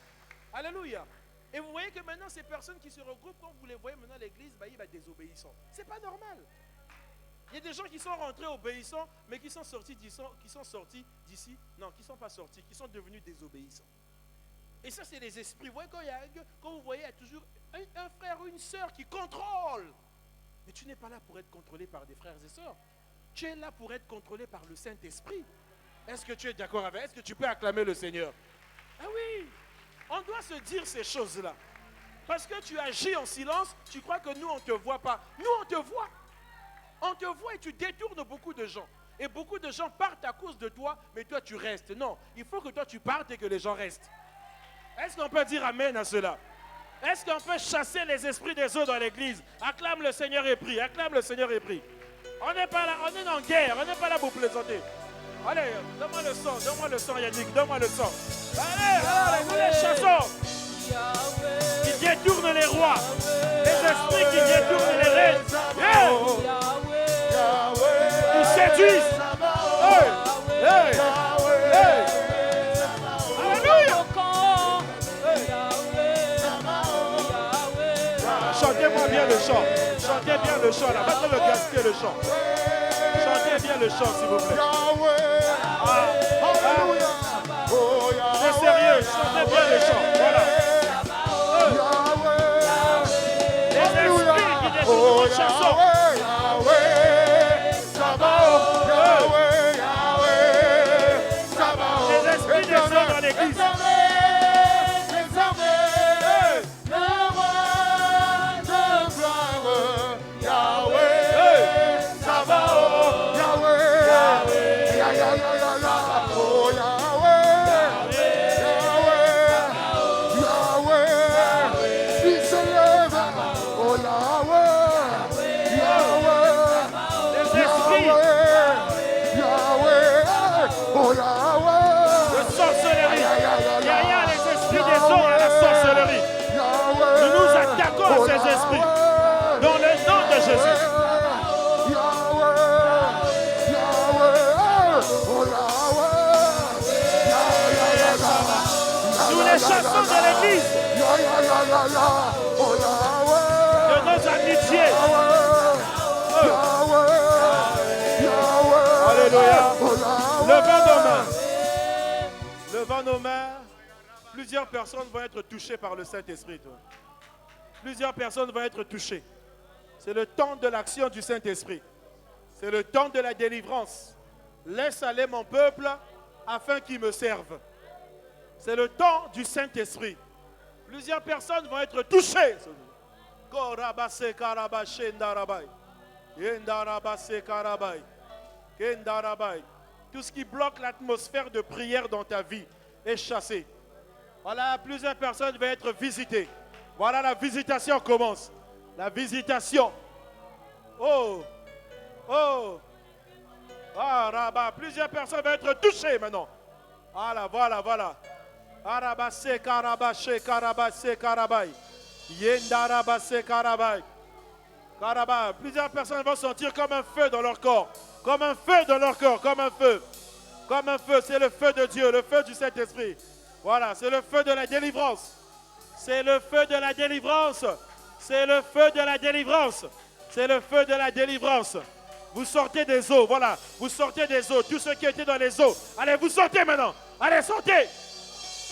Alléluia. Et vous voyez que maintenant, ces personnes qui se regroupent, quand vous les voyez maintenant à l'église, ils vont désobéissants. C'est pas normal. Il y a des gens qui sont rentrés obéissants, mais qui sont sortis d'ici, non, qui ne sont pas sortis, qui sont devenus désobéissants. Et ça, c'est les esprits. Vous voyez, quand vous voyez, il y a toujours un frère ou une sœur qui contrôle. Mais tu n'es pas là pour être contrôlé par des frères et sœurs. Tu es là pour être contrôlé par le Saint-Esprit. Est-ce que tu es d'accord avec? Est-ce que tu peux acclamer le Seigneur? Ah oui, on doit se dire ces choses-là. Parce que tu agis en silence, tu crois que nous, on ne te voit pas. Nous, on te voit. On te voit et tu détournes beaucoup de gens. Et beaucoup de gens partent à cause de toi, mais toi, tu restes. Non, il faut que toi, tu partes et que les gens restent. Est-ce qu'on peut dire Amen à cela? Est-ce qu'on peut chasser les esprits des eaux dans l'église? Acclame le Seigneur et prie. Acclame le Seigneur et prie. On n'est pas là, on est en guerre. On n'est pas là pour plaisanter. Allez, donne-moi le sang, Yannick, donne-moi le sang. Allez, nous les chassons. Qui détournent les rois, les esprits qui détournent les reines, qui séduisent. Alléluia. Chantez-moi bien le chant. Chantez bien le chant là. Maintenant le gaspiller le chant. Chantez bien le chant, s'il vous plaît. C'est sérieux, chantez bien le chant. Voilà. Les esprits qui détournent votre chanson. Les esprits des hommes dans l'église. Ces esprits, dans le nom de Jésus. Nous les chassons de l'église, de nos amitiés. Alléluia. Levant nos mains, plusieurs personnes vont être touchées par le Saint-Esprit. Plusieurs personnes vont être touchées. C'est le temps de l'action du Saint-Esprit. C'est le temps de la délivrance. Laisse aller mon peuple afin qu'il me serve. C'est le temps du Saint-Esprit. Plusieurs personnes vont être touchées. Tout ce qui bloque l'atmosphère de prière dans ta vie est chassé. Voilà, plusieurs personnes vont être visitées. Voilà, la visitation commence. La visitation. Oh. Ah, là-bas. Plusieurs personnes vont être touchées maintenant. Voilà. Arabase, karabashe, karabase, karabai. Yendarabase, karabai. Karaba. Plusieurs personnes vont sentir comme un feu dans leur corps. Comme un feu dans leur corps, comme un feu. Comme un feu, c'est le feu de Dieu, le feu du Saint-Esprit. Voilà, c'est le feu de la délivrance. C'est le feu de la délivrance. C'est le feu de la délivrance. C'est le feu de la délivrance. Vous sortez des eaux, voilà. Vous sortez des eaux. Tous ceux qui étaient dans les eaux. Allez, vous sortez maintenant. Allez, sortez.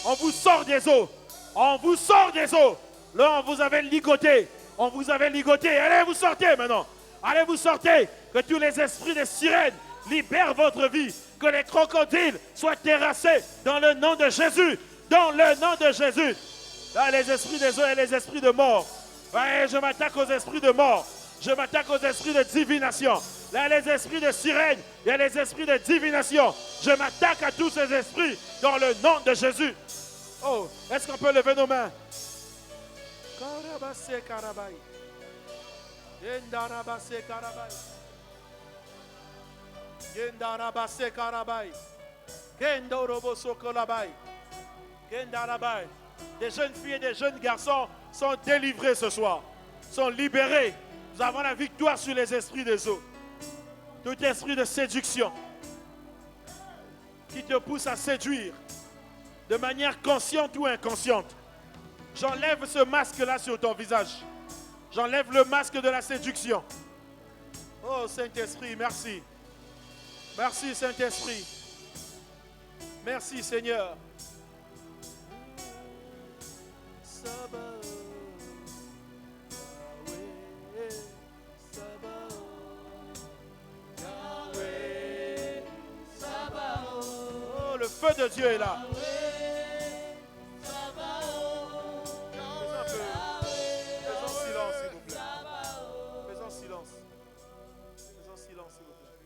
On vous sort des eaux. On vous sort des eaux. Là, on vous avait ligoté. On vous avait ligoté. Allez, vous sortez maintenant. Allez, vous sortez. Que tous les esprits de sirènes libèrent votre vie. Que les crocodiles soient terrassés dans le nom de Jésus. Dans le nom de Jésus. Là, les esprits des eaux et les esprits de mort. Ouais, je m'attaque aux esprits de mort. Je m'attaque aux esprits de divination. Là, les esprits de sirène et les esprits de divination. Je m'attaque à tous ces esprits dans le nom de Jésus. Oh, est-ce qu'on peut lever nos mains? Karabase karabai. Yendarabase karabai. Yendarabase karabai. Kendoroboso kolabai. Kendarabai. Des jeunes filles et des jeunes garçons sont délivrés ce soir. Sont libérés. Nous avons la victoire sur les esprits des eaux. Tout esprit de séduction qui te pousse à séduire de manière consciente ou inconsciente. J'enlève ce masque-là sur ton visage. J'enlève le masque de la séduction. Oh Saint-Esprit, merci. Merci Saint-Esprit. Merci Seigneur. Oh, le feu de Dieu est là. Faisons silence, s'il vous plaît. Faisons silence. Faisons silence, s'il vous plaît.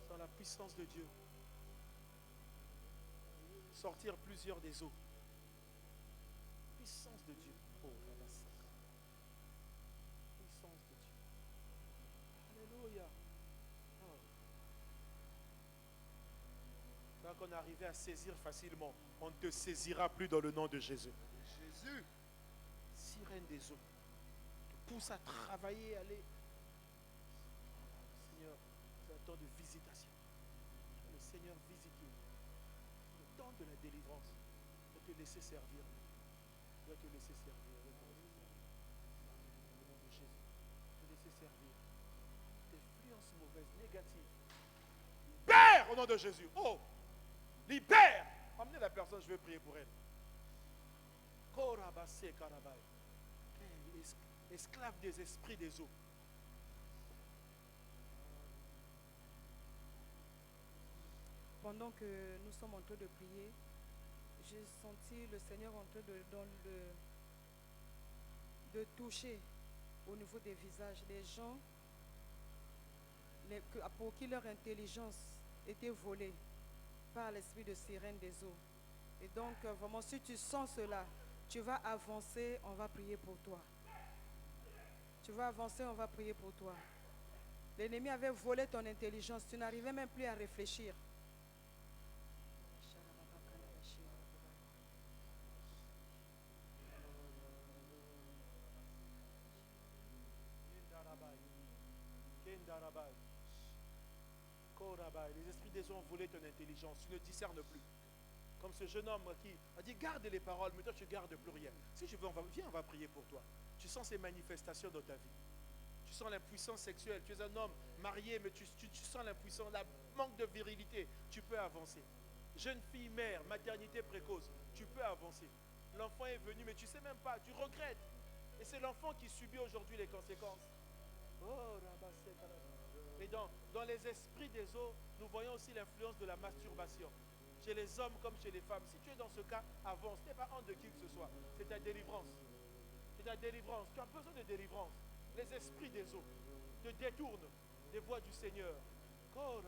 Dans la puissance de Dieu. Sortir plusieurs des eaux. Puissance de Dieu. Oh, puissance de Dieu. Alléluia. Oh. Quand on est arrivé à saisir facilement, on ne te saisira plus dans le nom de Jésus. Jésus. Sirène des eaux. Te pousse à travailler, aller. Seigneur, c'est un temps de visitation. Le Seigneur visiter. Le temps de la délivrance. De te laisser servir. Tu dois te laisser servir. Au nom de Jésus. Te laisser servir. Influence mauvaise, négative. Libère au nom de Jésus. Oh! Libère! Emmenez la personne, je vais prier pour elle. Korabase karabai. Esclave des esprits des eaux. Pendant que nous sommes en train de prier, j'ai senti le Seigneur en train de toucher au niveau des visages des gens pour qui leur intelligence était volée par l'esprit de sirène des eaux. Et donc, vraiment, si tu sens cela, tu vas avancer, on va prier pour toi. Tu vas avancer, on va prier pour toi. L'ennemi avait volé ton intelligence, tu n'arrivais même plus à réfléchir. Les esprits des eaux ont volé ton intelligence, tu ne discernes plus. Comme ce jeune homme qui a dit garde les paroles, mais toi tu ne gardes plus rien. Si tu veux, viens, on va prier pour toi. Tu sens ces manifestations dans ta vie. Tu sens l'impuissance sexuelle. Tu es un homme marié, mais tu sens l'impuissance, la manque de virilité. Tu peux avancer. Jeune fille, mère, maternité précoce, tu peux avancer. L'enfant est venu, mais tu ne sais même pas, tu regrettes. Et c'est l'enfant qui subit aujourd'hui les conséquences. Oh, et dans les esprits des eaux, nous voyons aussi l'influence de la masturbation. Chez les hommes comme chez les femmes. Si tu es dans ce cas, avance. Ce n'est pas honte de qui que ce soit. C'est ta délivrance. C'est ta délivrance. Tu as besoin de délivrance. Les esprits des eaux te détournent des voies du Seigneur. Oh.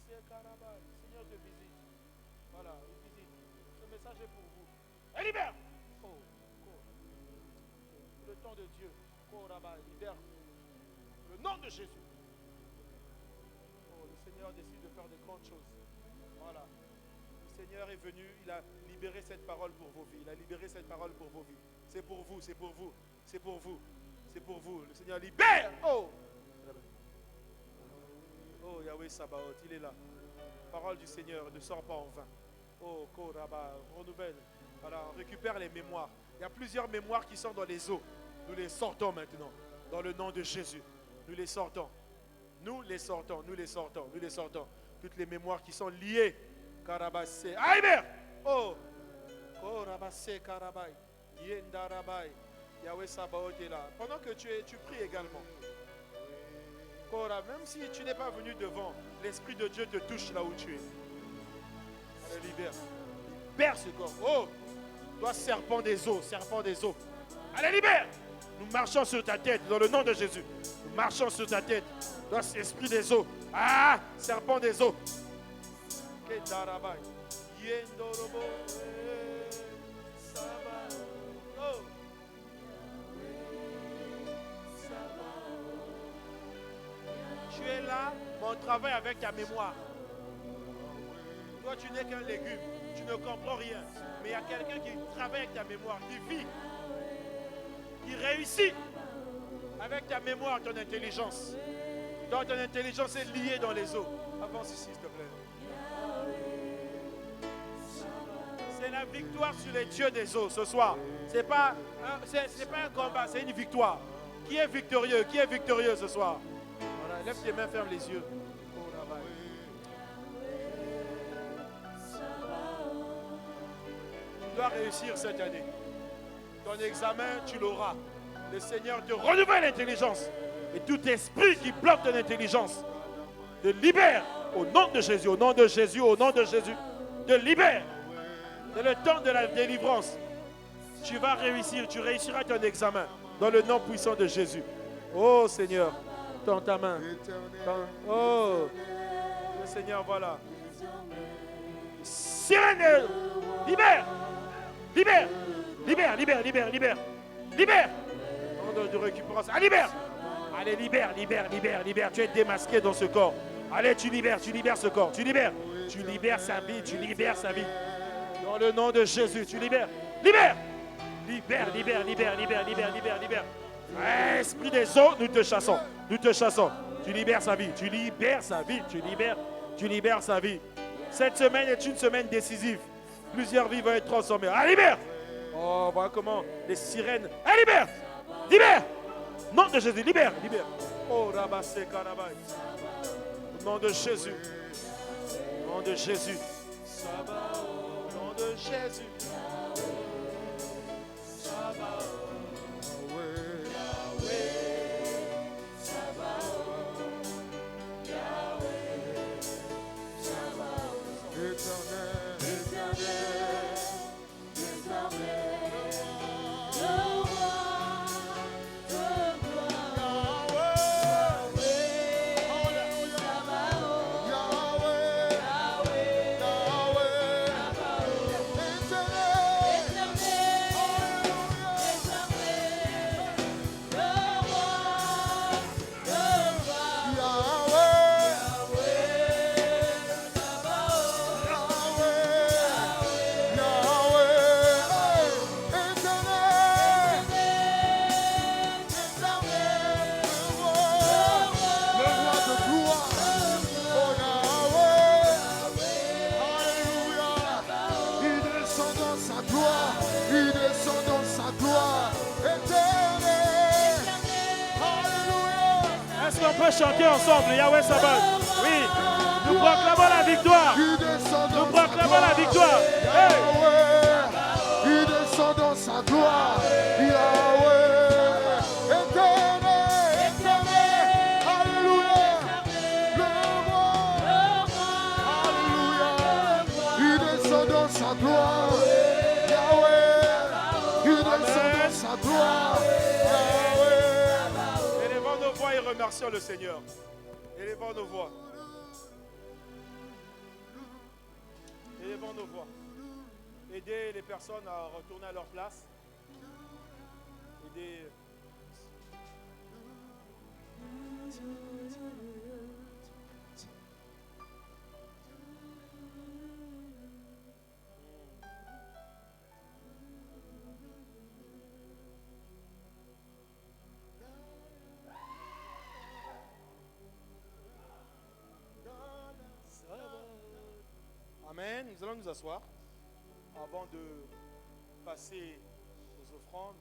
Seigneur te visite. Voilà, il visite. Ce message est pour vous. Et libère. Oh. Le temps de Dieu. Libère. Le nom de Jésus. Oh, le Seigneur décide de faire de grandes choses. Voilà. Le Seigneur est venu, il a libéré cette parole pour vos vies. Il a libéré cette parole pour vos vies. C'est pour vous, c'est pour vous, c'est pour vous, c'est pour vous. Le Seigneur libère. Oh, oh Yahweh Sabaoth, il est là. Parole du Seigneur ne sort pas en vain. Oh, Koraba, renouvelle. Voilà, on récupère les mémoires. Il y a plusieurs mémoires qui sont dans les eaux. Nous les sortons maintenant. Dans le nom de Jésus. Nous les sortons. Nous les sortons, nous les sortons, nous les sortons. Toutes les mémoires qui sont liées. Karabassé. Aïmer! Oh! Korabassé Karabai. Yendarabai. Yahweh Sabaoth est là. Pendant que tu pries également. Kora, même si tu n'es pas venu devant, l'Esprit de Dieu te touche là où tu es. Allez, libère. Libère ce corps. Oh! Toi, serpent des eaux, serpent des eaux. Allez, libère! Nous marchons sur ta tête dans le nom de Jésus. Nous marchons sur ta tête. Toi, esprit des eaux. Ah! Serpent des eaux. Kedarabai. Yendorobo. Oh! Tu es là, mais on travaille avec ta mémoire. Toi, tu n'es qu'un légume. Tu ne comprends rien. Mais il y a quelqu'un qui travaille avec ta mémoire, qui vit, qui réussit avec ta mémoire, ton intelligence. Donc, ton intelligence est liée dans les eaux. Avance ici, s'il te plaît. C'est la victoire sur les dieux des eaux ce soir. Ce n'est pas un combat, c'est une victoire. Qui est victorieux? Qui est victorieux ce soir? Voilà, lève tes mains, ferme les yeux. Oh, là-bas. Tu dois réussir cette année. Ton examen, tu l'auras. Le Seigneur te renouvelle l'intelligence. Et tout esprit qui bloque ton intelligence, te libère au nom de Jésus, au nom de Jésus, au nom de Jésus. Te libère. C'est le temps de la délivrance. Tu vas réussir, tu réussiras ton examen dans le nom puissant de Jésus. Oh Seigneur, tends ta main. Oh, le Seigneur, voilà. Sirène, libère, libère, libère, libère, libère, libère, libère. Nom de récupération. Ah, libère. Allez, libère, libère, libère, libère. Tu es démasqué dans ce corps. Allez, tu libères ce corps. Tu libères sa vie, tu libères sa vie. Dans le nom de Jésus, tu libères. Libère. Libère, libère, libère, libère, libère, libère, libère. Esprit des eaux, nous te chassons. Nous te chassons. Tu libères sa vie. Tu libères sa vie. Tu libères sa vie. Cette semaine est une semaine décisive. Plusieurs vies vont être transformées. Ah, libère. Oh, voilà comment les sirènes. Ah, libère. Libère. Nom de Jésus, libère, libère. Oh, rabassé, karabaï. Au nom de Jésus. Au nom de Jésus. Au nom de Jésus. On peut chanter ensemble, Yahweh Sabaoth. Oui, nous proclamons la victoire. Nous proclamons la victoire. Hey. Il descend dans sa gloire. Yahweh, éternel, éternel. Alléluia. Le roi. Alléluia. Il descend dans sa gloire. Yahweh, il descend dans sa gloire. Et remercions le Seigneur. Élevons nos voix. Élevons nos voix. Aidez les personnes à retourner à leur place. Aidez. Amen. Nous allons nous asseoir avant de passer aux offrandes.